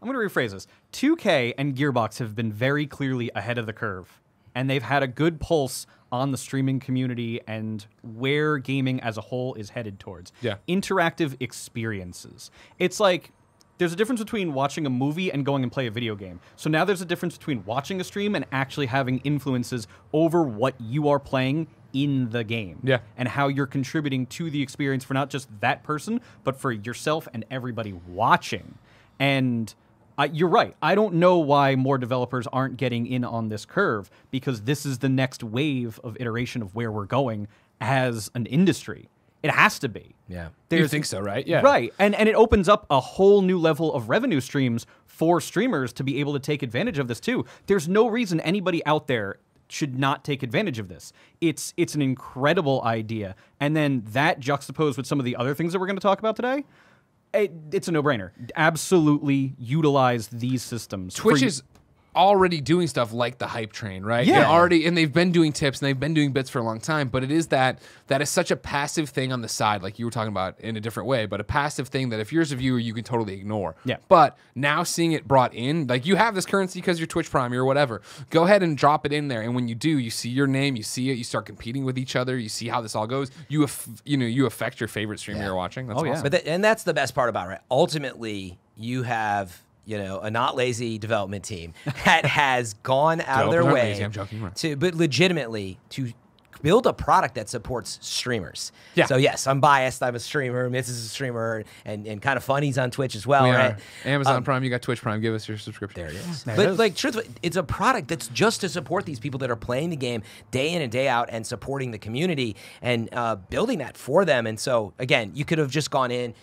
I'm going to rephrase this. 2K and Gearbox have been very clearly ahead of the curve, and they've had a good pulse on the streaming community and where gaming as a whole is headed towards. Yeah. Interactive experiences. It's like there's a difference between watching a movie and going and play a video game. So now there's a difference between watching a stream and actually having influences over what you are playing in the game. Yeah. And how you're contributing to the experience for not just that person, but for yourself and everybody watching. And you're right. I don't know why more developers aren't getting in on this curve, because this is the next wave of iteration of where we're going as an industry. It has to be. Yeah. You think so, right? Yeah. Right. And it opens up a whole new level of revenue streams for streamers to be able to take advantage of this too. There's no reason anybody out there should not take advantage of this. It's an incredible idea. And then that juxtaposed with some of the other things that we're going to talk about today, it's a no-brainer. Absolutely utilize these systems. Twitch is already doing stuff like the hype train, right? Yeah. And they've been doing tips and they've been doing bits for a long time, but it is that is such a passive thing on the side, like you were talking about in a different way, but a passive thing that if you're as a viewer, you can totally ignore. Yeah. But now seeing it brought in, like you have this currency because you're Twitch Prime or whatever, go ahead and drop it in there. And when you do, you see your name, you see it, you start competing with each other, you see how this all goes. You affect your favorite streamer you're watching. That's awesome. But and that's the best part about it, right? Ultimately, you have a not lazy development team that has gone out of their way lazy, I'm joking, right. but legitimately to build a product that supports streamers. Yeah. So yes, I'm biased. I'm a streamer. Mitz is a streamer, and kind of fun. He's on Twitch as well, We right? are. Amazon Prime, you got Twitch Prime. Give us your subscription. There it is. There But it is. like, truthfully, it's a product that's just to support these people that are playing the game day in and day out and supporting the community and building that for them. And so again, you could have just gone in,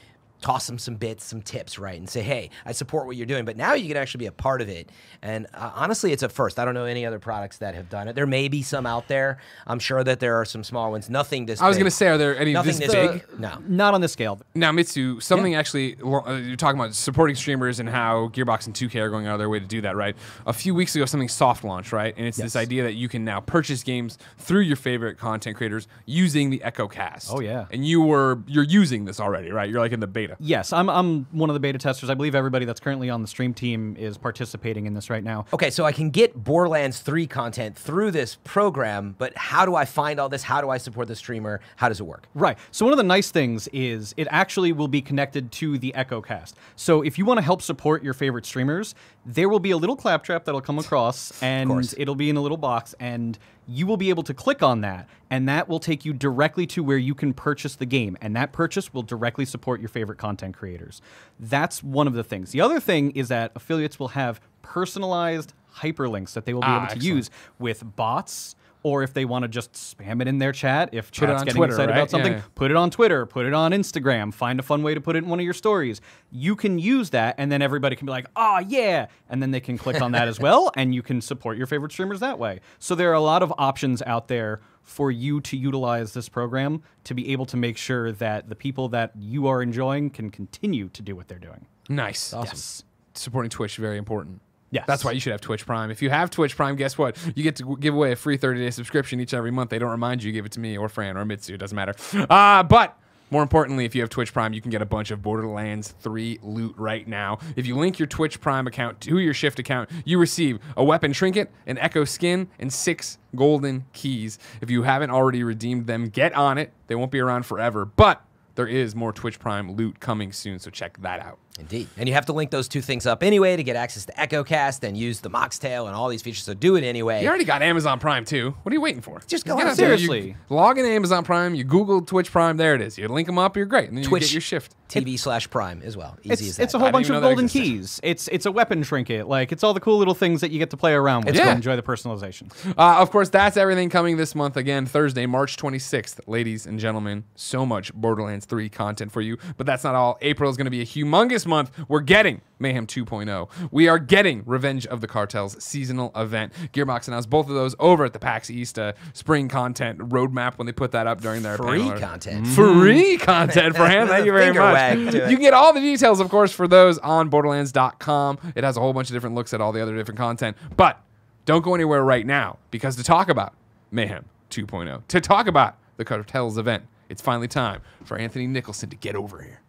toss them some bits, some tips, right, and say, hey, I support what you're doing. But now you can actually be a part of it. And honestly, it's a first. I don't know any other products that have done it. There may be some out there. I'm sure that there are some small ones. Nothing this big. I was going to say, are there any Nothing this big? No. Not on this scale. Now, Mitsu, something actually, you're talking about supporting streamers and how Gearbox and 2K are going out of their way to do that, right? A few weeks ago, something soft launched, right? And it's this idea that you can now purchase games through your favorite content creators using the Echo Cast. Oh, yeah. And you're using this already, right? You're like in the beta. Yes, I'm one of the beta testers. I believe everybody that's currently on the stream team is participating in this right now. Okay, so I can get Borderlands 3 content through this program, but how do I find all this? How do I support the streamer? How does it work? Right. So one of the nice things is it actually will be connected to the Echo Cast. So if you want to help support your favorite streamers, there will be a little claptrap that'll come across, and it'll be in a little box, and you will be able to click on that, and that will take you directly to where you can purchase the game, and that purchase will directly support your favorite content creators. That's one of the things. The other thing is that affiliates will have personalized hyperlinks that they will be able to use with bots, or if they want to just spam it in their chat, if chat's getting Twitter, excited right? about something, Yeah. put it on Twitter, put it on Instagram, find a fun way to put it in one of your stories. You can use that, and then everybody can be like, oh, yeah, and then they can click on that as well, and you can support your favorite streamers that way. So there are a lot of options out there for you to utilize this program to be able to make sure that the people that you are enjoying can continue to do what they're doing. Nice. Awesome. Yes. Supporting Twitch, very important. Yes. That's why you should have Twitch Prime. If you have Twitch Prime, guess what? You get to give away a free 30-day subscription each and every month. They don't remind you. Give it to me or Fran or Mitsu. It doesn't matter. But more importantly, if you have Twitch Prime, you can get a bunch of Borderlands 3 loot right now. If you link your Twitch Prime account to your Shift account, you receive a weapon trinket, an Echo skin, and 6 golden keys. If you haven't already redeemed them, get on it. They won't be around forever, but there is more Twitch Prime loot coming soon, so check that out. Indeed. And you have to link those two things up anyway to get access to EchoCast and use the Moxtail and all these features. So do it anyway. You already got Amazon Prime too. What are you waiting for? Just go Get out out there. Seriously. You log into Amazon Prime. You Google Twitch Prime. There it is. You link them up. You're great. And then you Twitch get your shift. TV/Prime as well. Easy as that. It's a whole bunch even of know that golden existed. keys. It's a weapon trinket. Like, it's all the cool little things that you get to play around with Yeah. to enjoy the personalization. Of course, that's everything coming this month. Again, Thursday, March 26th. Ladies and gentlemen, so much Borderlands 3 content for you. But that's not all. April is going to be a humongous month. We're getting Mayhem 2.0. We are getting Revenge of the Cartels seasonal event. Gearbox announced both of those over at the PAX East spring content roadmap when they put that up during their Free panel. content. Free content, Fran. Thank you very Finger wag much. to it. You get all the details, of course, for those on Borderlands.com. It has a whole bunch of different looks at all the other different content. But don't go anywhere right now, because to talk about Mayhem 2.0, to talk about the Cartels event, it's finally time for Anthony Nicholson to get over here.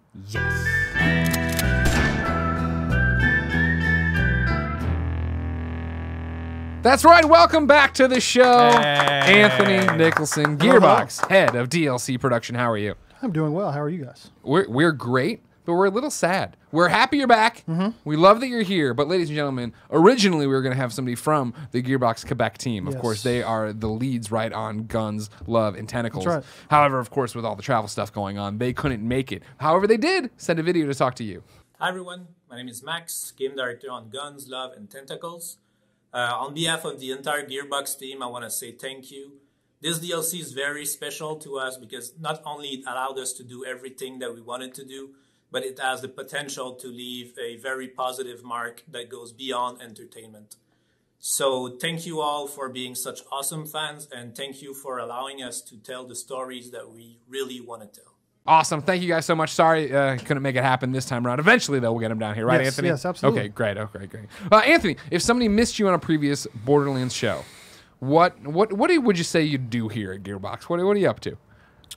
That's right. Welcome back to the show, Hey. Anthony Nicholson, Gearbox, head of DLC production. How are you? I'm doing well. How are you guys? We're great, but we're a little sad. We're happy you're back. We love that you're here. But ladies and gentlemen, originally we were going to have somebody from the Gearbox Quebec team. Of Yes. course, they are the leads right on Guns, Love, and Tentacles. That's right. However, of course, with all the travel stuff going on, they couldn't make it. However, they did send a video to talk to you. Hi everyone, my name is Max, game director on Guns, Love, and Tentacles. On behalf of the entire Gearbox team, I want to say thank you. This DLC is very special to us because not only it allowed us to do everything that we wanted to do, but it has the potential to leave a very positive mark that goes beyond entertainment. So thank you all for being such awesome fans, and thank you for allowing us to tell the stories that we really want to tell. Awesome. Thank you guys so much. Sorry couldn't make it happen this time around. Eventually, though, we'll get them down here. Right, Yes, Anthony? yes, absolutely. Okay, great. Okay, great. Anthony, if somebody missed you on a previous Borderlands show, what would you say you do here at Gearbox? What are you up to?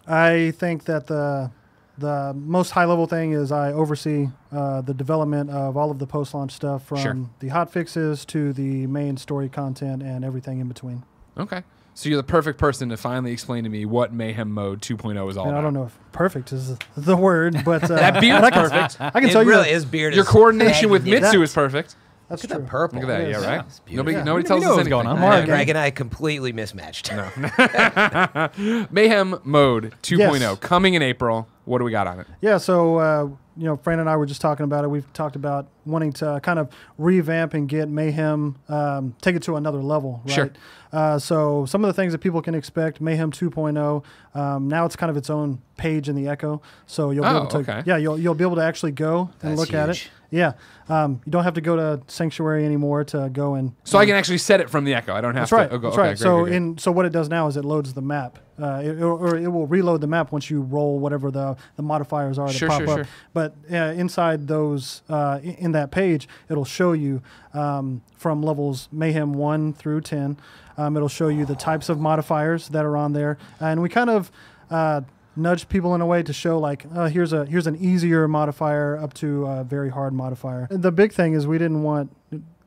I think that the most high level thing is I oversee the development of all of the post launch stuff, from Sure. the hot fixes to the main story content and everything in between. Okay. So you're the perfect person to finally explain to me what Mayhem Mode 2.0 is all And about. I don't know if perfect is the word, but That beard's I can- perfect. I can It tell you really that- is beard. Your is coordination with magnificent. Mitsu is perfect. That's Look at true. that purple. Look at that. It Yeah, is. right? It's beautiful. Nobody We tells know us what's anything. going on. Mark, Greg and I completely mismatched. Mayhem Mode 2.0 Yes. coming in April. What do we got on it? Yeah, so Fran and I were just talking about it. We've talked about wanting to kind of revamp and get Mayhem, take it to another level, right? Sure. So some of the things that people can expect, Mayhem 2.0, now it's kind of its own page in the Echo. So you'll be able to, okay. yeah, you'll be able to actually go and That's look at it. huge. Yeah, you don't have to go to Sanctuary anymore to go and. So I can actually set it from the Echo. I don't have That's right. to. That's okay, right. great, So great, great. so what it does now is it loads the map. It will reload the map once you roll whatever the modifiers are that Sure, pop sure, up. sure. But inside those in that page, it'll show you from levels Mayhem 1 through 10. It'll show you the types of modifiers that are on there, and we kind of nudge people in a way to show like here's an easier modifier up to a very hard modifier. The big thing is we didn't want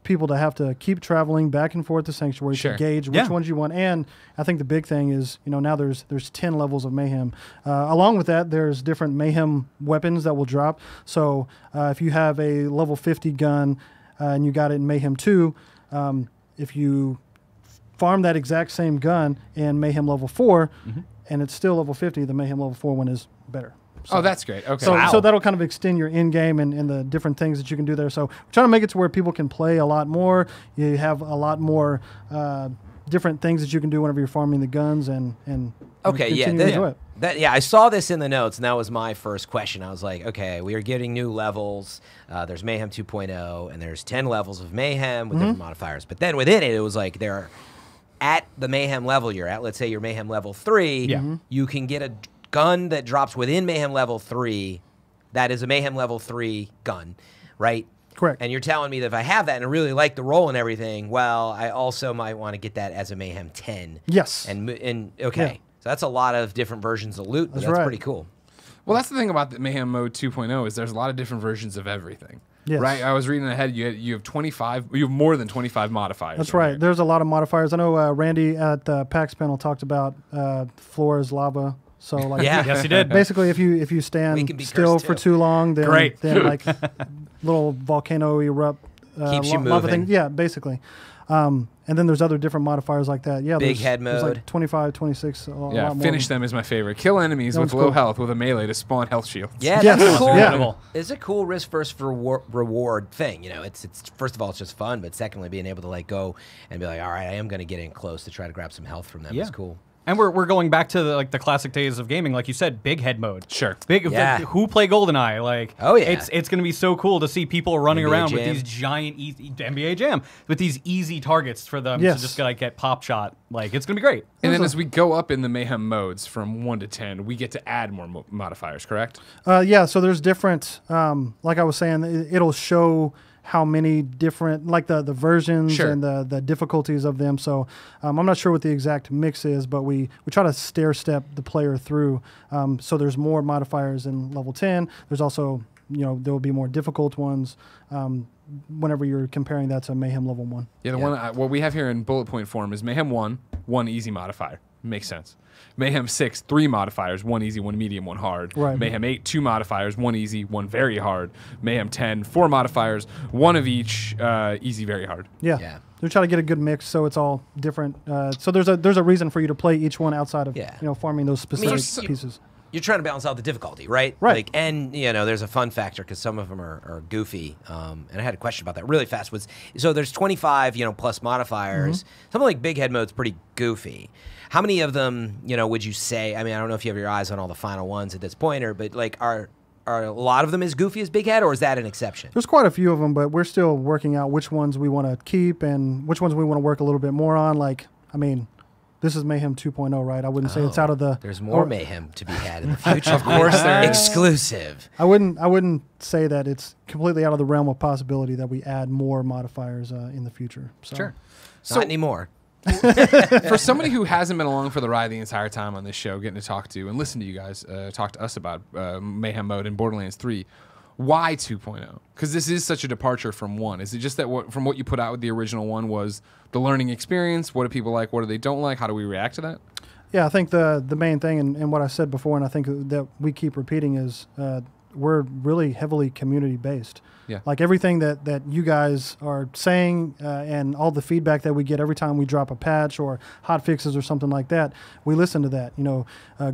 people to have to keep traveling back and forth to Sanctuary Sure. to gauge which ones you want. And I think the big thing is, now there's 10 levels of Mayhem. Along with that, there's different Mayhem weapons that will drop. So if you have a level 50 gun and you got it in Mayhem 2, if you farm that exact same gun in Mayhem level 4 and it's still level 50, the Mayhem level 4 one is better. So, Oh, that's great. Okay. so that'll kind of extend your in game and the different things that you can do there. So we're trying to make it to where people can play a lot more. You have a lot more different things that you can do whenever you're farming the guns and Okay, yeah, continue to enjoy it. I saw this in the notes, and that was my first question. I was like, okay, we are getting new levels. There's Mayhem 2.0, and there's 10 levels of Mayhem with different modifiers. But then within it, it was like there, at the Mayhem level you're at, let's say you're Mayhem level 3, you can get a gun that drops within Mayhem level 3 that is a Mayhem level 3 gun, right? Correct. And you're telling me that if I have that and I really like the roll and everything, well, I also might want to get that as a Mayhem 10. Yes. And okay. Yeah. So that's a lot of different versions of loot, but That's that's right. pretty cool. Well, that's the thing about the Mayhem Mode 2.0 is there's a lot of different versions of everything. Yes. Right? I was reading ahead. You have 25. You have more than 25 modifiers. That's in right. there. There's a lot of modifiers. I know Randy at the PAX panel talked about floor is lava, So like, yes, he did. Basically, if you stand still for too long, then like little volcano erupt, keeps you lava moving. thing. Yeah, basically. And then there's other different modifiers like that. Yeah, big head there's mode. like 25, 26. Finish them is my favorite. Kill enemies with low health with a melee to spawn health shields. Yeah, that's cool. Yeah. It's a cool risk first reward thing. You know, it's first of all it's just fun, but secondly being able to like go and be like, all right, I am going to get in close to try to grab some health from them. It's cool. And we're going back to the classic days of gaming, like you said, big head mode. Sure. Who play GoldenEye? Like, oh yeah, it's going to be so cool to see people running NBA around Jam. with these giant NBA Jam with these easy targets for them to just like get pop shot. Like, it's going to be great. And then as we go up in the Mayhem modes from 1 to 10, we get to add more modifiers. Correct? Yeah. So there's different. Like I was saying, it'll show how many different, like the versions and the difficulties of them. So I'm not sure what the exact mix is, but we try to stair step the player through. So there's more modifiers in level 10. There's also, there will be more difficult ones whenever you're comparing that to Mayhem level 1. Yeah, what we have here in bullet point form is Mayhem 1 easy modifier. Makes sense. Mayhem 6, 3 modifiers, 1 easy, 1 medium, 1 hard. Right. Mayhem 8, 2 modifiers, 1 easy, 1 very hard. Mayhem 10, 4 modifiers, 1 of each, easy, very hard. Yeah. They're trying to get a good mix, so it's all different. So there's a reason for you to play each one outside of farming those specific pieces. You're trying to balance out the difficulty, right? Right. Like, and there's a fun factor because some of them are goofy. And I had a question about that really fast. So there's 25, plus modifiers. Something like Big Head mode's pretty goofy. How many of them, would you say? I mean, I don't know if you have your eyes on all the final ones at this point, but like, are a lot of them as goofy as Big Head, or is that an exception? There's quite a few of them, but we're still working out which ones we want to keep and which ones we want to work a little bit more on. Like, I mean, this is Mayhem 2.0, right? I wouldn't say it's out of the. There's more Mayhem to be had in the future. Of course, there is. Exclusive. I wouldn't say that it's completely out of the realm of possibility that we add more modifiers in the future. So. Sure. Not anymore. For somebody who hasn't been along for the ride the entire time on this show, getting to talk to and listen to you guys talk to us about Mayhem mode in Borderlands 3, why 2.0? Because this is such a departure from 1. Is it just that from what you put out with the original 1 was the learning experience? What do people like? What do they don't like? How do we react to that? Yeah, I think the main thing, and what I said before, and I think that we keep repeating is we're really heavily community based. Yeah. Like everything that you guys are saying and all the feedback that we get every time we drop a patch or hot fixes or something like that, we listen to that.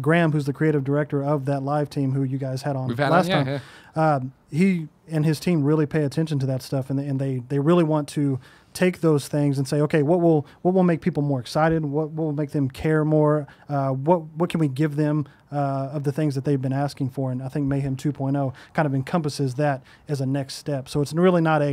Graham, who's the creative director of that live team who you guys had on last time, he and his team really pay attention to that stuff, and they really want to take those things and say, okay, what will make people more excited? What will make them care more? What can we give them of the things that they've been asking for? And I think Mayhem 2.0 kind of encompasses that as a next step. So it's really not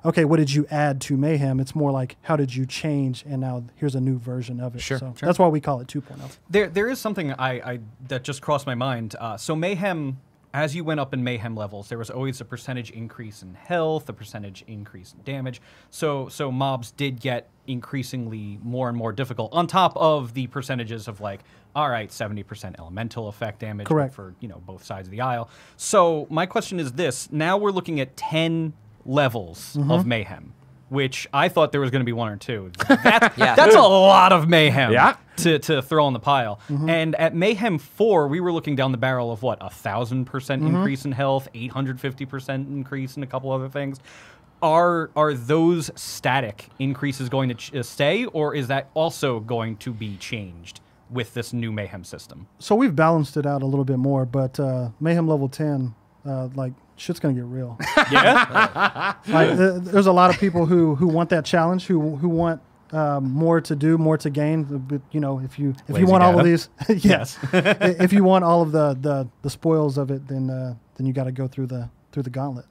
okay, what did you add to Mayhem? It's more like, how did you change? And now here's a new version of it. Sure. So that's why we call it 2.0. There is something I that just crossed my mind. So Mayhem, as you went up in Mayhem levels, there was always a percentage increase in health, a percentage increase in damage. So mobs did get increasingly more and more difficult on top of the percentages of like, all right, 70% elemental effect damage. Correct. For both sides of the aisle. So my question is this. Now we're looking at 10 levels of Mayhem, which I thought there was going to be 1 or 2. That's a lot of Mayhem to throw on the pile. And at Mayhem 4, we were looking down the barrel of what, 1,000% increase in health, 850% increase in a couple other things. Are those static increases going to stay, or is that also going to be changed with this new Mayhem system? So we've balanced it out a little bit more, but Mayhem level 10, shit's gonna get real. Yeah. There's a lot of people who want that challenge, who want more to do, more to gain. But, if you want all of these, yes, if you want all of the spoils of it, then you got to go through the gauntlet.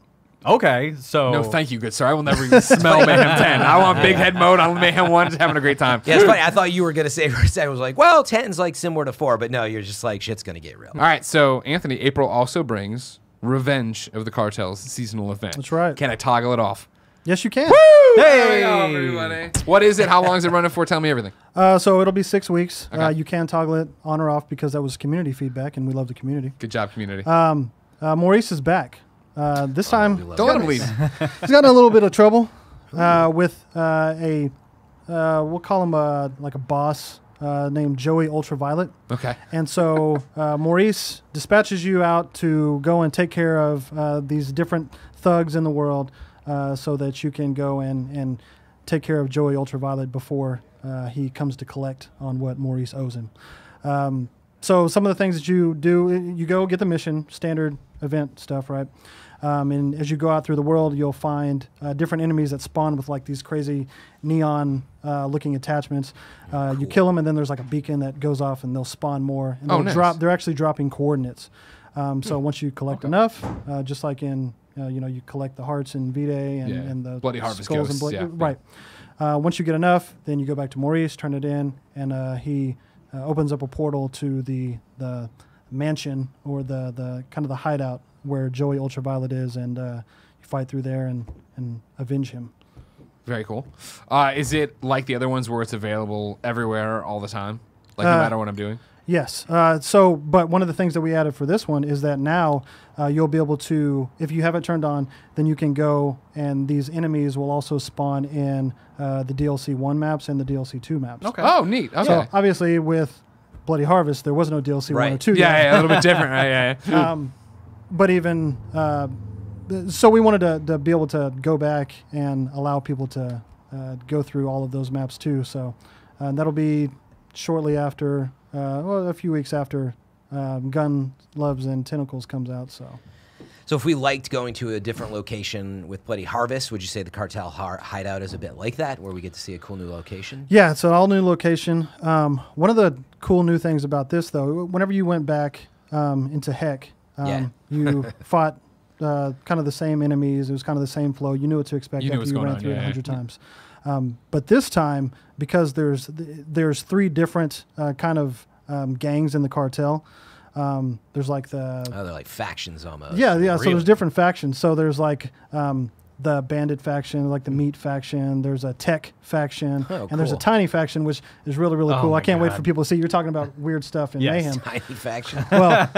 Okay, so no, thank you, good sir. I will never even smell Mayhem 10. I want Big Head mode on Mayhem 1, just having a great time. Yeah, it's funny. I thought you were gonna say for a second, I was like, well, 10's like similar to 4, but no, you're just like, shit's gonna get real. All right, so Anthony, April also brings Revenge of the Cartels seasonal event. That's right. Can I toggle it off? Yes, you can. Woo! Hey! There we go, everybody. What is it? How long is it running for? Tell me everything. So it'll be 6 weeks. Okay. You can toggle it on or off because that was community feedback, and we love the community. Good job, community. Maurice is back. This time, don't let him leave. He's gotten a little bit of trouble with we'll call him like a boss named Joey Ultraviolet. Okay. And so Maurice dispatches you out to go and take care of these different thugs in the world so that you can go and take care of Joey Ultraviolet before he comes to collect on what Maurice owes him. So some of the things that you do, you go get the mission, standard event stuff, right? And as you go out through the world, you'll find different enemies that spawn with like these crazy neon looking attachments. You kill them, and then there's like a beacon that goes off, and they'll spawn more. And nice. They're actually dropping coordinates. So once you collect enough, just like in you collect the hearts in V-Day and the Bloody Harvest skulls Ghosts, and right. Once you get enough, then you go back to Maurice, turn it in, and he opens up a portal to the mansion or the kind of the hideout where Joey Ultraviolet is, and you fight through there and avenge him. Very cool. Is it like the other ones where it's available everywhere all the time? Like no matter what I'm doing? Yes. But one of the things that we added for this one is that now you'll be able to, if you have it turned on, then you can go and these enemies will also spawn in the DLC 1 maps and the DLC 2 maps. Okay. Oh, neat. Okay. So obviously with Bloody Harvest, there was no DLC 1 or 2 yet. Yeah, a little bit different. Right, yeah. But even, so we wanted to be able to go back and allow people to go through all of those maps too. So that'll be shortly after, a few weeks after Gun, Loves, and Tentacles comes out. So if we liked going to a different location with Bloody Harvest, would you say the Cartel hideout is a bit like that, where we get to see a cool new location? Yeah, it's an all-new location. One of the cool new things about this, though, whenever you went back into Heck, you fought kind of the same enemies. It was kind of the same flow. You knew what to expect after you ran through it 100 times. But this time, because there's 3 different kind of gangs in the cartel. There's like they're like factions almost. Yeah. Really? So there's different factions. So there's like the bandit faction, like the meat faction. There's a tech faction, and there's a tiny faction, which is really, really cool. I can't wait for people to see. You're talking about weird stuff in Mayhem. Tiny faction. Well,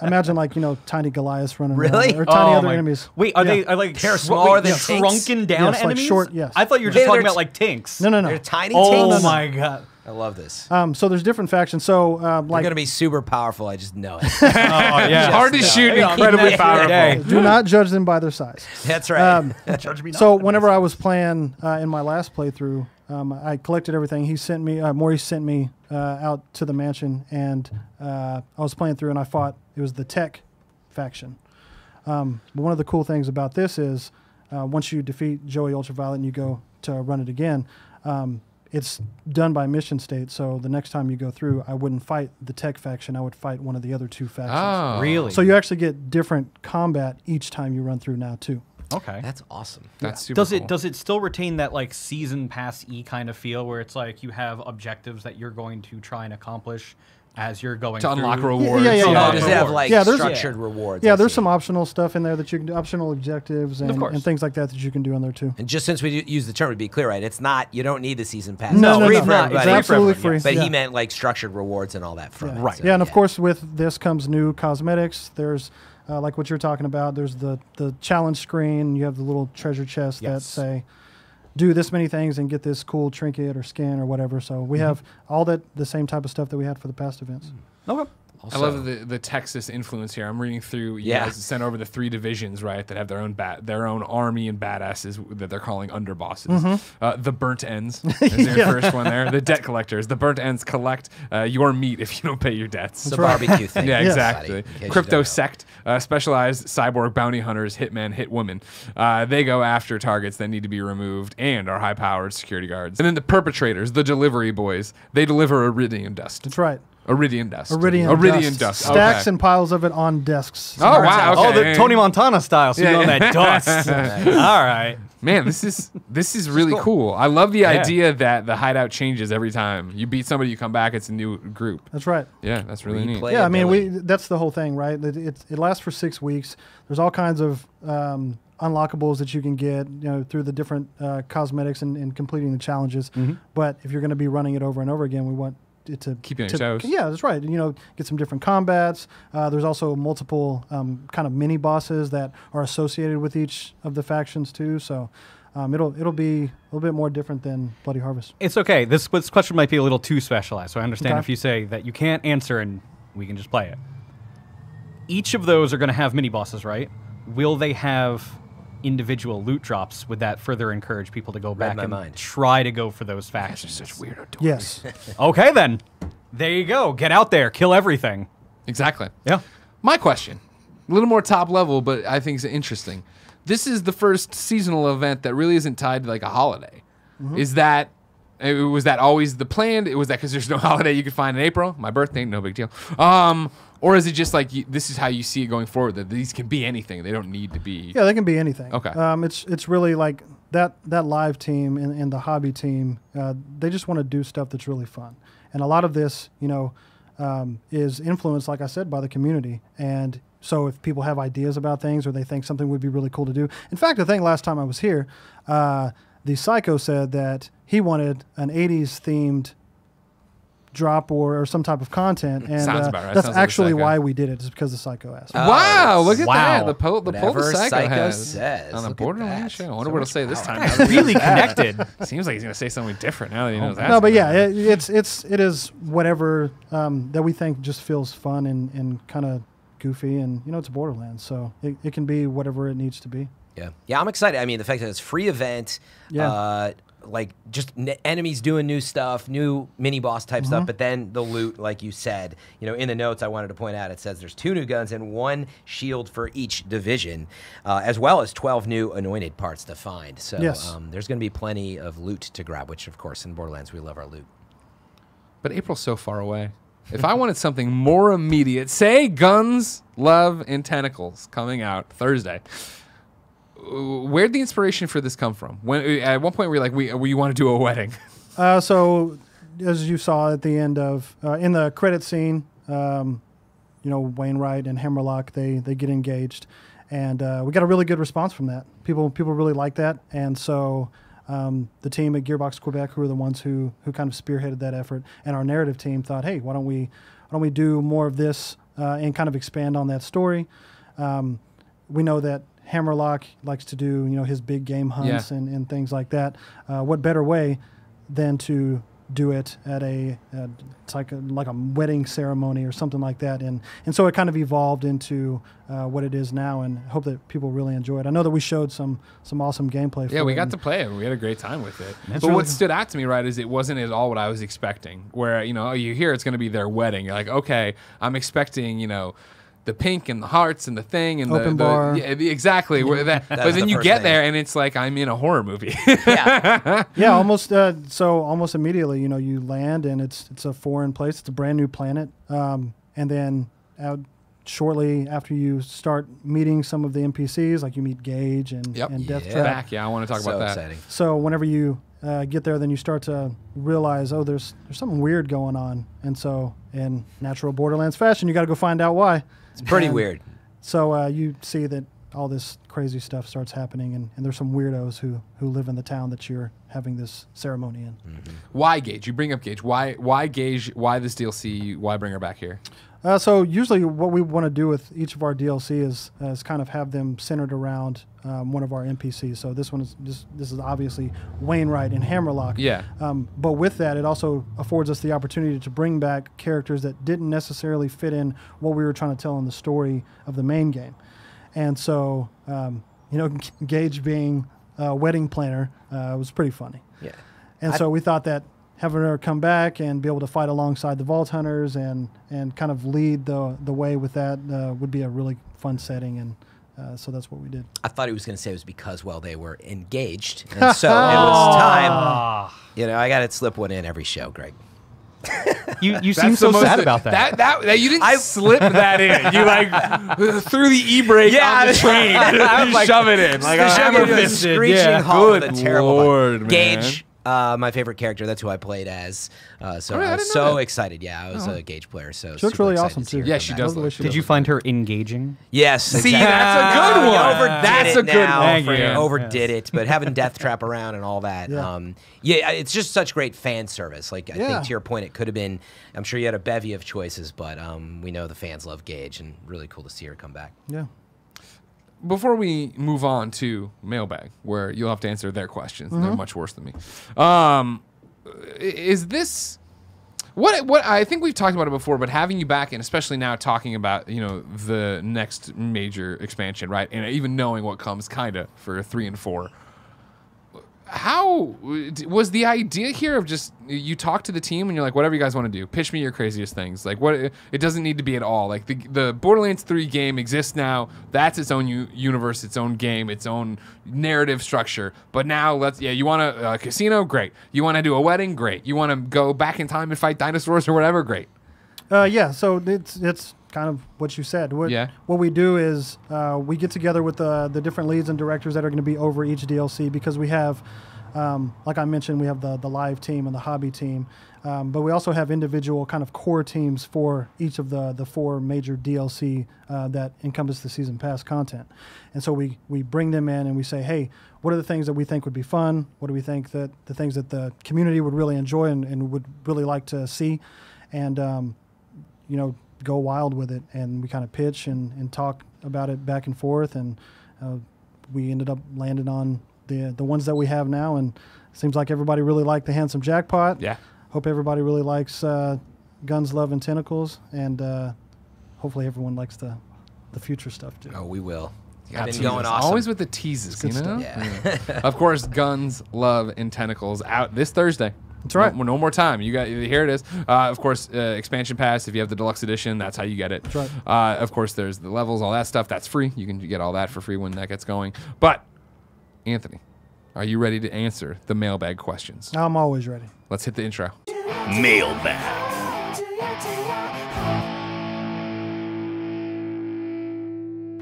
imagine like tiny Goliaths running around, or tiny other enemies. Wait, are they like they're smaller than shrunken down yes, enemies? Like short, yes. I thought you were just talking about like tanks. No. They're tiny tanks. Oh my god. I love this. So there's different factions. So They're like gonna be super powerful. I just know it. Hard to shoot, incredibly powerful. Do not judge them by their size. That's right. Judge me not. So whenever I was playing in my last playthrough, I collected everything. He sent me, Maurice sent me out to the mansion, and I was playing through, and I fought. It was the tech faction. But one of the cool things about this is once you defeat Joey Ultraviolet and you go to run it again, it's done by mission state. So the next time you go through, I wouldn't fight the tech faction. I would fight one of the other 2 factions. Oh. Really? So you actually get different combat each time you run through now too. Okay. That's awesome. That's super cool. Does it still retain that like season pass-y kind of feel where it's like you have objectives that you're going to try and accomplish as you're going to through? unlock rewards? Yeah. Does it have like structured rewards? Yeah, there's some optional stuff in there that you can do, optional objectives and things like that you can do on there too. And just since we use the term, to be clear, right? It's not, you don't need the season pass. No, it's free no. for everybody. It's absolutely free. But he meant like structured rewards and all that from it. Right. So, Yeah, and of course with this comes new cosmetics. There's like what you're talking about. There's the challenge screen. You have the little treasure chests that say, do this many things and get this cool trinket or skin or whatever. So we have all the same type of stuff that we had for the past events. Okay. I love the Texas influence here. I'm reading through. You guys sent over the 3 divisions, right? That have their own army and badasses that they're calling underbosses. The burnt ends is their first one there. The debt collectors. The burnt ends collect your meat if you don't pay your debts. It's a barbecue thing. Yeah, exactly. Crypto sect, specialized cyborg bounty hunters, hitmen, hitwomen. They go after targets that need to be removed and are high-powered security guards. And then the perpetrators, the delivery boys. They deliver iridium dust. That's right. Iridium dust. Iridium dust. Stacks and piles of it on desks. Oh, wow. Okay. Oh, the Tony Montana style. So you're on that dust. All right. Man, this is really cool. I love the idea that the hideout changes every time. You beat somebody, you come back, it's a new group. That's right. Yeah, that's really neat. Yeah, I mean, that's the whole thing, right? It lasts for 6 weeks. There's all kinds of unlockables that you can get, through the different cosmetics and completing the challenges. But if you're going to be running it over and over again, we want it to keep you on your toes. Yeah, that's right. Get some different combats. There's also multiple kind of mini bosses that are associated with each of the factions too. So it'll be a little bit more different than Bloody Harvest. It's okay. This question might be a little too specialized, so I understand Okay. if you say that you can't answer and we can just play it. Each of those are going to have mini bosses, right? Will they have individual loot drops? Would that further encourage people to go back and try to go for those factions? Such weirdo dorks. Yes. Okay, then. There you go. Get out there. Kill everything. Exactly. Yeah. My question, a little more top level, but I think it's interesting. This is the first seasonal event that really isn't tied to like a holiday. Was that always the plan? Was that because there's no holiday you could find in April? My birthday, no big deal. Or is it just like this is how you see it going forward? That these can be anything. They don't need to be. Yeah, they can be anything. Okay. It's really like that live team and the hobby team. They just want to do stuff that's really fun, and a lot of this, is influenced, like I said, by the community. And so if people have ideas about things or they think something would be really cool to do. In fact, I think last time I was here, the Psycho said that he wanted an 80s themed drop or some type of content, and Sounds about right. that's Sounds like actually Psycho. why we did it, is because the Psycho asked. Wow, look at Wow. that. The pull the Psycho Psycho has says. on the Look at Borderlands that. show. I wonder So what he'll much say this power. time. Really connected. Seems like he's gonna say something different now that he knows that. No, but yeah, it is whatever that we think just feels fun and kind of goofy, and it's Borderlands, so it can be whatever it needs to be. Yeah, I'm excited. I mean, the fact that it's free event, like just enemies doing new stuff, new mini boss type stuff, but then the loot, like you said, in the notes I wanted to point out, it says there's 2 new guns and 1 shield for each division, as well as 12 new anointed parts to find. So Yes. there's going to be plenty of loot to grab, which of course in Borderlands we love our loot. But April's so far away. If I wanted something more immediate, say Guns, Love, and Tentacles coming out Thursday, where'd the inspiration for this come from? At one point we were like, we want to do a wedding. So as you saw at the end of in the credit scene, Wainwright and Hammerlock, they get engaged, and we got a really good response from that. People really like that, and so the team at Gearbox Quebec, who are the ones who kind of spearheaded that effort, and our narrative team thought, hey, why don't we do more of this and kind of expand on that story. We know that Hammerlock likes to do his big game hunts and things like that. What better way than to do it at it's like a wedding ceremony or something like that, and so it kind of evolved into what it is now, and hope that people really enjoy it. I know that we showed some awesome gameplay. Yeah, for we it, got and to play it. We had a great time with it. That's But really what cool. stood out to me, right, is it wasn't at all what I was expecting. Where you hear it's going to be their wedding, you're like, okay, I'm expecting the pink and the hearts and the thing and Open bar. Yeah, exactly. Where that, but then the you first get thing. there and it's like I'm in a horror movie. Yeah. Yeah, almost. So almost immediately, you land and it's a foreign place. It's a brand new planet, and then shortly after you start meeting some of the NPCs, like you meet Gage and Death Trap. Back, yeah, I want to talk So about that. exciting. So whenever you get there, then you start to realize, oh, there's something weird going on, and so in natural Borderlands fashion, you got to go find out why. It's pretty And weird. So you see that all this crazy stuff starts happening, and there's some weirdos who live in the town that you're having this ceremony in. Why Gage? You bring up Gage. Why Gage? Why this DLC? Why bring her back here? So usually what we want to do with each of our DLC is kind of have them centered around one of our NPCs. So this one is this is obviously Wainwright and Hammerlock. Yeah. But with that, it also affords us the opportunity to bring back characters that didn't necessarily fit in what we were trying to tell in the story of the main game. And so, Gage being a wedding planner was pretty funny. Yeah. And so we thought that having her come back and be able to fight alongside the Vault Hunters and kind of lead the way with that would be a really fun setting, and so that's what we did. I thought he was going to say it was because, they were engaged, and so it was time. I got to slip one in every show, Greg. You seem so sad about that. That you didn't slip that in. You threw the e-brake on the train. You shove it in like a hammer-fisted. Screeching halt. Good The terrible Lord, man. Gage. My favorite character. That's who I played as. So I I was didn't know so that. excited. Yeah, I was a Gage player. So She looks super really excited awesome to see her too. Yeah, come she back. does Love the way look. she Did looks. you find her engaging? Yes. See, exactly. that's a good one. Overdid That's it a good now. one. Thank you. Overdid it, but having Death Trap around and all that. Yeah. It's just such great fan service. Like I think to your point, it could have been. I'm sure you had a bevy of choices, but we know the fans love Gage, and really cool to see her come back. Yeah. before we move on to mailbag, where you'll have to answer their questions, they're much worse than me. Is this what I think we've talked about it before, but having you back and especially now talking about the next major expansion, right? And even knowing what comes kinda for 3 and 4. How was the idea here of just you talk to the team and you're like, whatever you guys want to do, pitch me your craziest things. Like what it doesn't need to be at all. Like the Borderlands 3 game exists now. That's its own universe, its own game, its own narrative structure. But now you want a casino, great. You want to do a wedding, great. You want to go back in time and fight dinosaurs or whatever, great. Yeah. So it's kind of what you said. What we do is we get together with the different leads and directors that are going to be over each DLC, because we have, like I mentioned, we have the live team and the hobby team, but we also have individual kind of core teams for each of the 4 major DLC that encompass the season pass content. And so we bring them in and we say, hey, what are the things that we think would be fun? What do we think that the things that the community would really enjoy and would really like to see? And go wild with it, and we kind of pitch and talk about it back and forth, and we ended up landing on the ones that we have now, and it seems like everybody really liked the Handsome Jackpot. Yeah. Hope everybody really likes Guns, Love, and Tentacles, and hopefully everyone likes the future stuff too. Oh, we will. I've been going awesome. Always with the teases, Yeah. Of course, Guns, Love, and Tentacles out this Thursday. That's right. No more time. Here it is. Of course, expansion pass. If you have the deluxe edition, that's how you get it. That's right. Of course, there's the levels, all that stuff. That's free. You can get all that for free when that gets going. But Anthony, are you ready to answer the mailbag questions? I'm always ready. Let's hit the intro. Mailbag.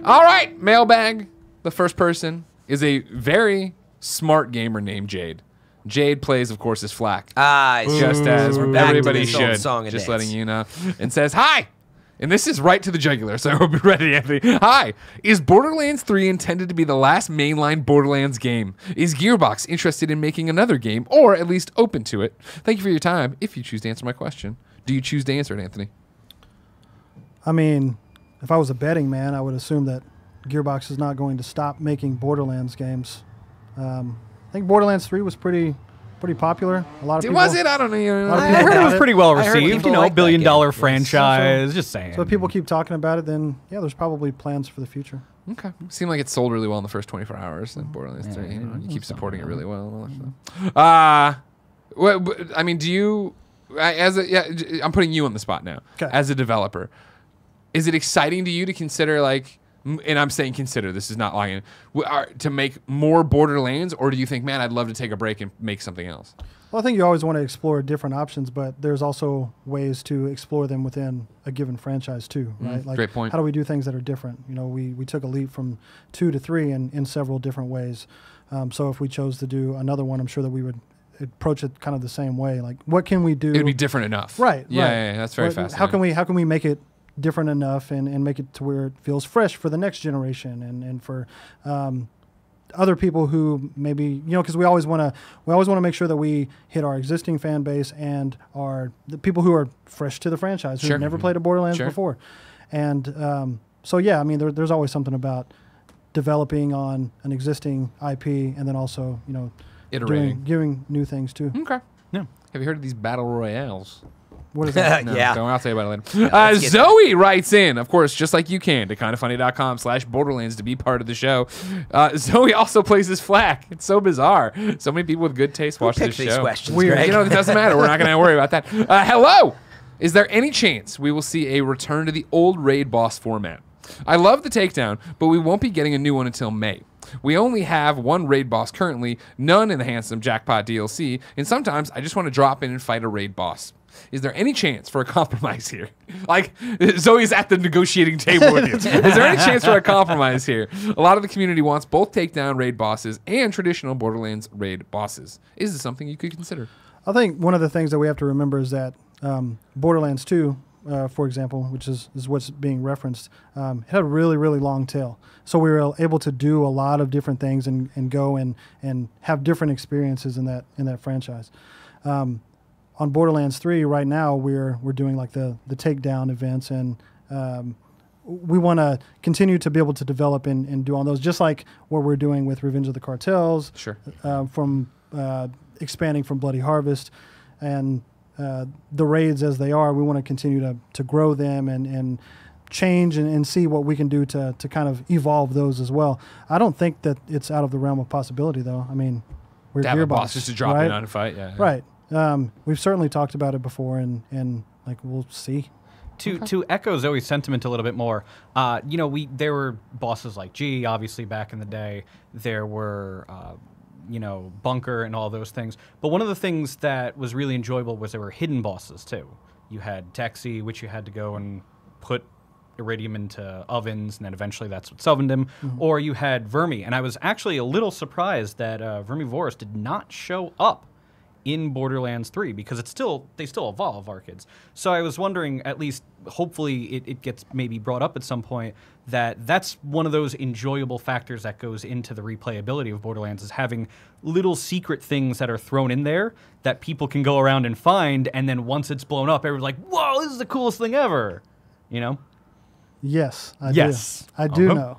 All right, mailbag. The first person is a very smart gamer named Jade. Jade plays, of course, as Flack. Just as everybody should. Just letting you know. And says, hi! And this is right to the jugular, so I hope you're ready, Anthony. Hi! Is Borderlands 3 intended to be the last mainline Borderlands game? Is Gearbox interested in making another game, or at least open to it? Thank you for your time. If you choose to answer my question, do you choose to answer it, Anthony? I mean, if I was a betting man, I would assume that Gearbox is not going to stop making Borderlands games. I think Borderlands 3 was pretty popular. A lot of people. Was it? I don't know. I heard it was pretty well received. Like billion-dollar franchise. Just saying. So if people keep talking about it, then yeah, there's probably plans for the future. Okay. Seemed like it sold really well in the first 24 hours. And Borderlands 3, you keep supporting it really well. And all that stuff. I mean, do you? I'm putting you on the spot now. Okay. As a developer, is it exciting to you to consider and I'm saying consider, this is not lying, to make more Borderlands, or do you think, man, I'd love to take a break and make something else? Well, I think you always want to explore different options, but there's also ways to explore them within a given franchise too, right? Great point. How do we do things that are different? We took a leap from 2 to 3 in several different ways. So if we chose to do another one, I'm sure that we would approach it kind of the same way. Like, what can we do? It would be different enough. Right. Yeah, that's very fascinating. How can we make it different enough and make it to where it feels fresh for the next generation and for other people who maybe, because we always want to make sure that we hit our existing fan base and the people who are fresh to the franchise, who've never played a Borderlands before. And so, yeah, I mean, there's always something about developing on an existing IP and then also, iterating, giving new things too. Okay. Yeah. Have you heard of these battle royales? What is that? No, Yeah. I'll tell you about it later. Zoe writes in, of course, just like you can, to kindafunny.com/Borderlands to be part of the show. Zoe also plays as Flack. It's so bizarre. So many people with good taste watch this show. These questions, Weird. Greg? It doesn't matter. We're not going to worry about that. Hello. Is there any chance we will see a return to the old raid boss format? I love the takedown, but we won't be getting a new one until May. We only have one raid boss currently, none in the Handsome Jackpot DLC, and sometimes I just want to drop in and fight a raid boss. Is there any chance for a compromise here? Like, Zoe's at the negotiating table with you. Is there any chance for a compromise here? A lot of the community wants both takedown raid bosses and traditional Borderlands raid bosses. Is this something you could consider? I think one of the things that we have to remember is that Borderlands 2, for example, which is what's being referenced, it had a really, really long tail. So we were able to do a lot of different things and go and have different experiences in that franchise. On Borderlands 3 right now, we're doing like the takedown events, and we want to continue to be able to develop and do all those, just like what we're doing with Revenge of the Cartels. Sure. From expanding from Bloody Harvest, and the raids as they are, we want to continue to grow them and change and see what we can do to kind of evolve those as well. I don't think that it's out of the realm of possibility, though. I mean, we're To have a Gearbox, boss just to drop right? in on a fight, yeah. Right. We've certainly talked about it before, and like we'll see. To echo Zoe's sentiment a little bit more, there were bosses like G, obviously back in the day. There were, Bunker and all those things. But one of the things that was really enjoyable was there were hidden bosses too. You had Texi, which you had to go and put iridium into ovens, and then eventually that's what summoned him. Or you had Vermi, and I was actually a little surprised that Vermivorous did not show up in Borderlands 3 because they still evolve, our kids. So I was wondering, at least hopefully it gets maybe brought up at some point, that's one of those enjoyable factors that goes into the replayability of Borderlands, is having little secret things that are thrown in there that people can go around and find, and then once it's blown up, everyone's like, whoa, this is the coolest thing ever, Yes, I Yes. do. I do know.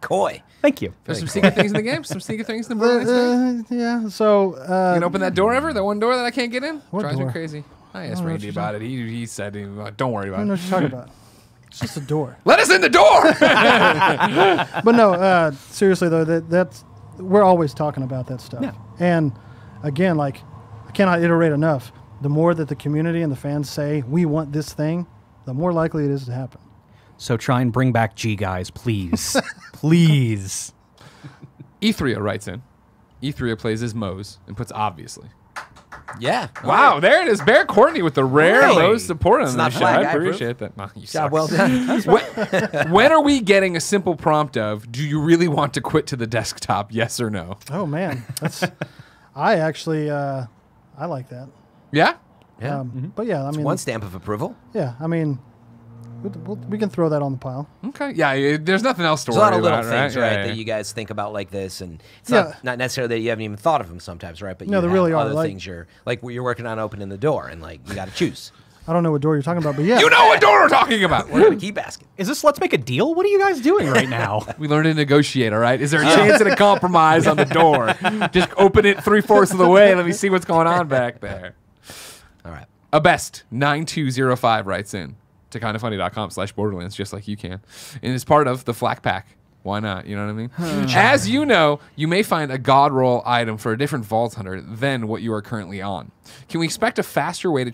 Coy. Thank you. There's some secret things in the game? Some secret things in the Borderlands game? Yeah, so... You can open that door ever? That one door that I can't get in? What Drives me door? crazy. I asked know what Randy you're about it. He said, don't worry I about don't know it. what you're talking about. It's just a door. Let us in the door! But no, seriously though, that's we're always talking about that stuff. Yeah. And again, like, I cannot iterate enough. The more that the community and the fans say we want this thing, the more likely it is to happen. So try and bring back G, guys, please. Please. E3 writes in. E3 plays as Mose and puts obviously. Yeah. Wow, there it is. Bear Courtney with the rare Hey. Mose support on It's the not show. flag, I I approve. appreciate that. No, you Job suck. well done. when are we getting a simple prompt of, do you really want to quit to the desktop, yes or no? Oh man, that's I actually I like that. Yeah? Yeah. But yeah, I mean, One stamp of approval. yeah, I mean, we can throw that on the pile. Okay. Yeah, there's nothing else to There's a worry lot of little about, things, right, Yeah, that yeah. you guys think about like this, and it's Yeah. not necessarily that you haven't even thought of them sometimes, right? But No, you there have really are, other like- things you're working on opening the door, and like you got to choose. I don't know what door you're talking about, but yeah, You know what door we're talking about. We're gonna keep asking. Is this Let's Make a Deal? What are you guys doing right now? We learned to negotiate, all right? Is there a chance at a compromise on the door? Just open it 3/4 of the way. Let me see what's going on back there. All right. Abest9205 writes in to kindafunny.com/Borderlands, just like you can. And it's part of the Flak Pack. Why not? You know what I mean? As you know, you may find a God Roll item for a different Vault Hunter than what you are currently on. Can we expect a faster way to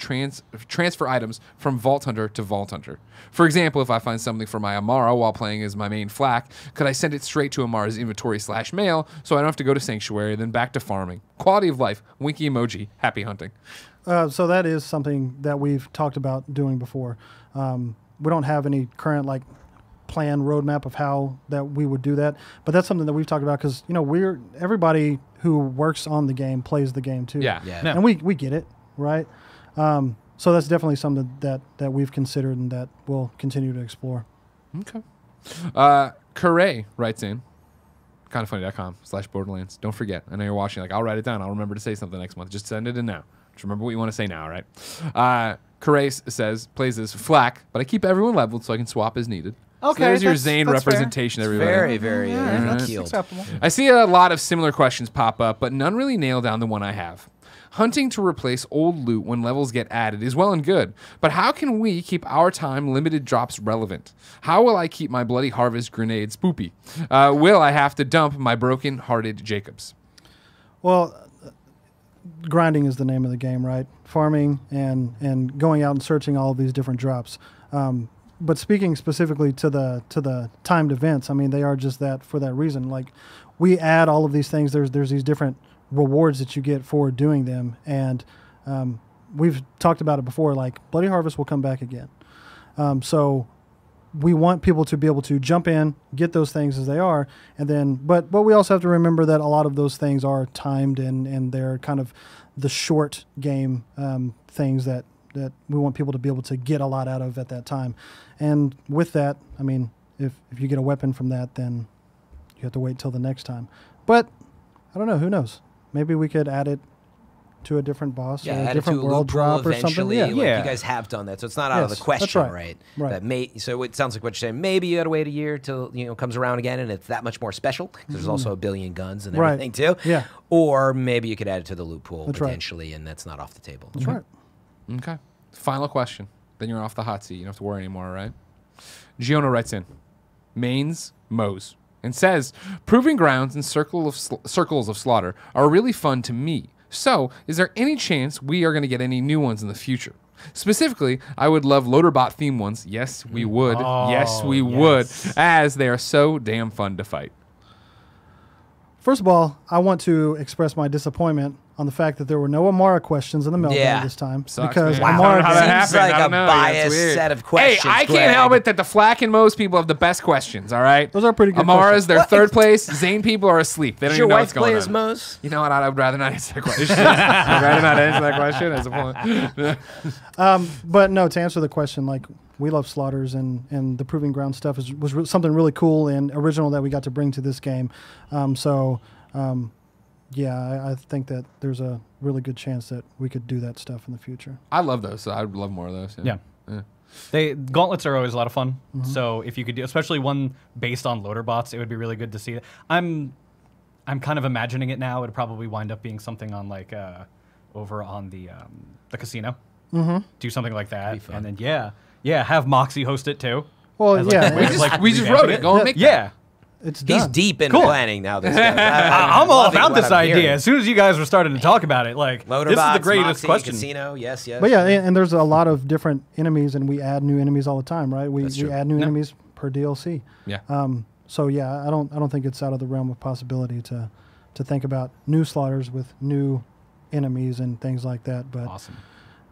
transfer items from Vault Hunter to Vault Hunter? For example, if I find something for my Amara while playing as my main Flak, could I send it straight to Amara's inventory/mail so I don't have to go to Sanctuary, then back to farming? Quality of life. Winky emoji. Happy hunting. So that is something that we've talked about doing before. We don't have any current plan roadmap of how that we would do that, but that's something that we've talked about because everybody who works on the game plays the game too. Yeah. And we get it, right? So that's definitely something that we've considered and that we'll continue to explore. Okay. Corray writes in kindoffunny.com/Borderlands. Don't forget. I know you're watching. I'll write it down. I'll remember to say something next month. Just send it in now. Just remember what you want to say now, all right? Corray says, plays as Flak, but I keep everyone leveled so I can swap as needed. So Okay, there's your that's Zane fair. representation, everybody. Very, very That's keeled. acceptable. I see a lot of similar questions pop up, but none really nail down the one I have. Hunting to replace old loot when levels get added is well and good, but how can we keep our time limited drops relevant? How will I keep my Bloody Harvest grenades spoopy? Will I have to dump my broken-hearted Jacobs? Well, grinding is the name of the game, right? Farming and going out and searching all of these different drops. But speaking specifically to the timed events, I mean, they are just that for that reason. Like, we add all of these things. There's these different rewards that you get for doing them, and we've talked about it before. Like, Bloody Harvest will come back again. So we want people to be able to jump in, get those things as they are, and then. But we also have to remember that a lot of those things are timed and they're kind of the short game things that we want people to be able to get a lot out of at that time. And with that, I mean, if you get a weapon from that, then you have to wait till the next time. But I don't know. Who knows? Maybe we could add it to a different boss, or Yeah, a add it different to a world loot pool drop or something. eventually. Yeah, Like, you guys have done that, so it's not out of the Yes, question, that's right. right? Right. That so it sounds like what you're saying. Maybe you got to wait a year till it comes around again, and it's that much more special. 'Cause there's also a billion guns and Right. everything too. Yeah. Or maybe you could add it to the loot pool That's right. potentially, and that's not off the table. That's right. Okay. Final question. Then you're off the hot seat. You don't have to worry anymore, right? Giona writes in, Mains, Moes, and says, Proving Grounds and Circles of Slaughter are really fun to me. So, is there any chance we are going to get any new ones in the future? Specifically, I would love Loaderbot theme ones. Yes, we would. Yes, we would, as they are so damn fun to fight. First of all, I want to express my disappointment on the fact that there were no Amara questions in the meltdown this time. Sucks, because man. Amara How that Seems happened. like I a don't know. That's biased weird. set of questions. Hey, I Greg. can't help it that the Flack and Moe's people have the best questions, all right? Those are pretty good Amara's, questions. they're third place. Zane people are asleep. They don't Does even your know wife what's going play on. as Moe's? You know what? I would rather not answer that question. I'd rather not answer that question as a point. But no, to answer the question, like, we love Slaughters, and the Proving Ground stuff was something really cool and original that we got to bring to this game. Yeah, I think that there's a really good chance that we could do that stuff in the future. I love those, so I'd love more of those. Yeah. Gauntlets are always a lot of fun. So if you could do, especially one based on loader bots, it would be really good to see. I'm kind of imagining it now. It'd probably wind up being something on like over on the casino. Do something like that, and then have Moxie host it too. Well, As, yeah, we just wrote it. Go and make that. Yeah. It's done. He's deep in Cool. planning now. This guy. I'm all loving about what this I'm idea. hearing. As soon as you guys were starting to talk about it, like, Loader this is the bots, greatest Moxie, question. Casino, yes. But yeah, and there's a lot of different enemies, and we add new enemies all the time, right? We add new enemies per DLC. Yeah. So yeah, I don't think it's out of the realm of possibility to think about new Slaughters with new enemies and things like that. But Awesome.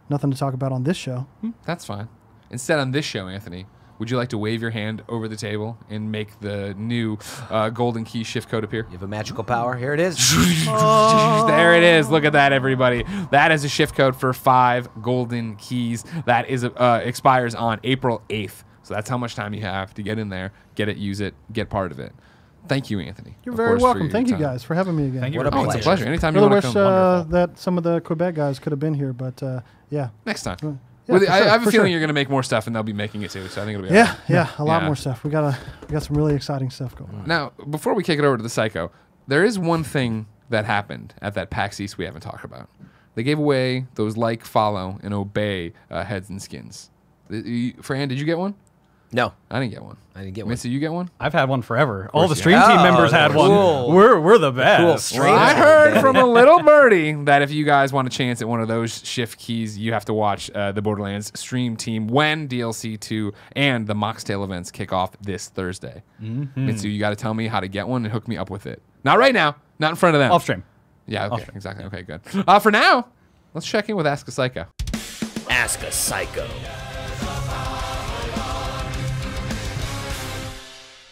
nothing to talk about on this show. That's fine. Instead, on this show, Anthony, would you like to wave your hand over the table and make the new golden key shift code appear? You have a magical power. Here it is. There it is. Look at that, everybody. That is a shift code for 5 golden keys. That is expires on April 8th. So that's how much time you have to get in there, get it, use it, get part of it. Thank you, Anthony. You're of very course, for welcome. your Thank you time. guys for having me again. Thank you. What a for being It's a pleasure. pleasure. Anytime I you really want wish to come. that some of the Quebec guys could have been here, but yeah. Next time. Yeah, for I sure, have a for feeling sure. you're going to make more stuff, and they'll be making it too. So I think it'll be all right. Yeah, a lot Yeah. more stuff. We got some really exciting stuff going on. Now, before we kick it over to the Psycho, there is one thing that happened at that PAX East we haven't talked about. They gave away those like, follow, and obey heads and skins. Fran, did you get one? No, I didn't get one. I didn't get one. Missy, you get one? I've had one forever. All the you stream have. team Oh, members had that's one. cool. We're the best. Cool. Stream Well, I team, heard baby. from a little birdie that if you guys want a chance at one of those shift keys, you have to watch the Borderlands stream team when DLC 2 and the Moxtail events kick off this Thursday. Mitsu, you got to tell me how to get one and hook me up with it. Not right now. Not in front of them. Off stream. Yeah, okay, exactly. Okay, good. For now, let's check in with Ask a Psycho. Ask a Psycho.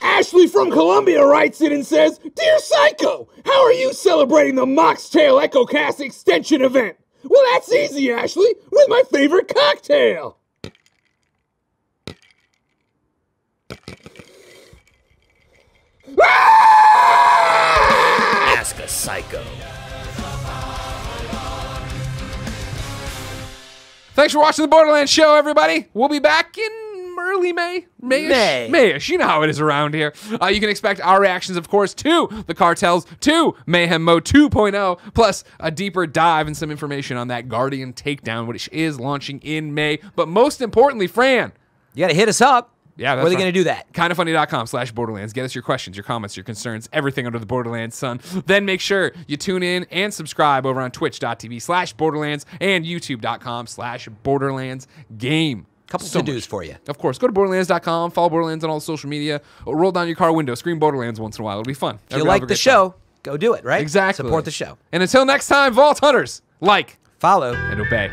Ashley from Columbia writes in and says, Dear Psycho, how are you celebrating the Moxtail EchoCast extension event? Well, that's easy, Ashley, with my favorite cocktail. Ask a Psycho. Thanks for watching the Borderlands show, everybody. We'll be back in early May. Mayish. You know how it is around here. You can expect our reactions, of course, to the cartels, to Mayhem Mode 2.0, plus a deeper dive and some information on that Guardian takedown, which is launching in May. But most importantly, Fran, You got to hit us up. yeah, that's Where are they right. going to do that? Kindoffunny.com/Borderlands. Get us your questions, your comments, your concerns, everything under the Borderlands sun. Then make sure you tune in and subscribe over on twitch.tv/Borderlands and youtube.com/Borderlands game. Couple So to-dos much. for you. Of course, go to Borderlands.com, follow Borderlands on all social media, or roll down your car window, scream Borderlands once in a while. It'll be fun. If you like the show, go do it, right? Exactly. Support the show. And until next time, Vault Hunters, like, Follow. and obey.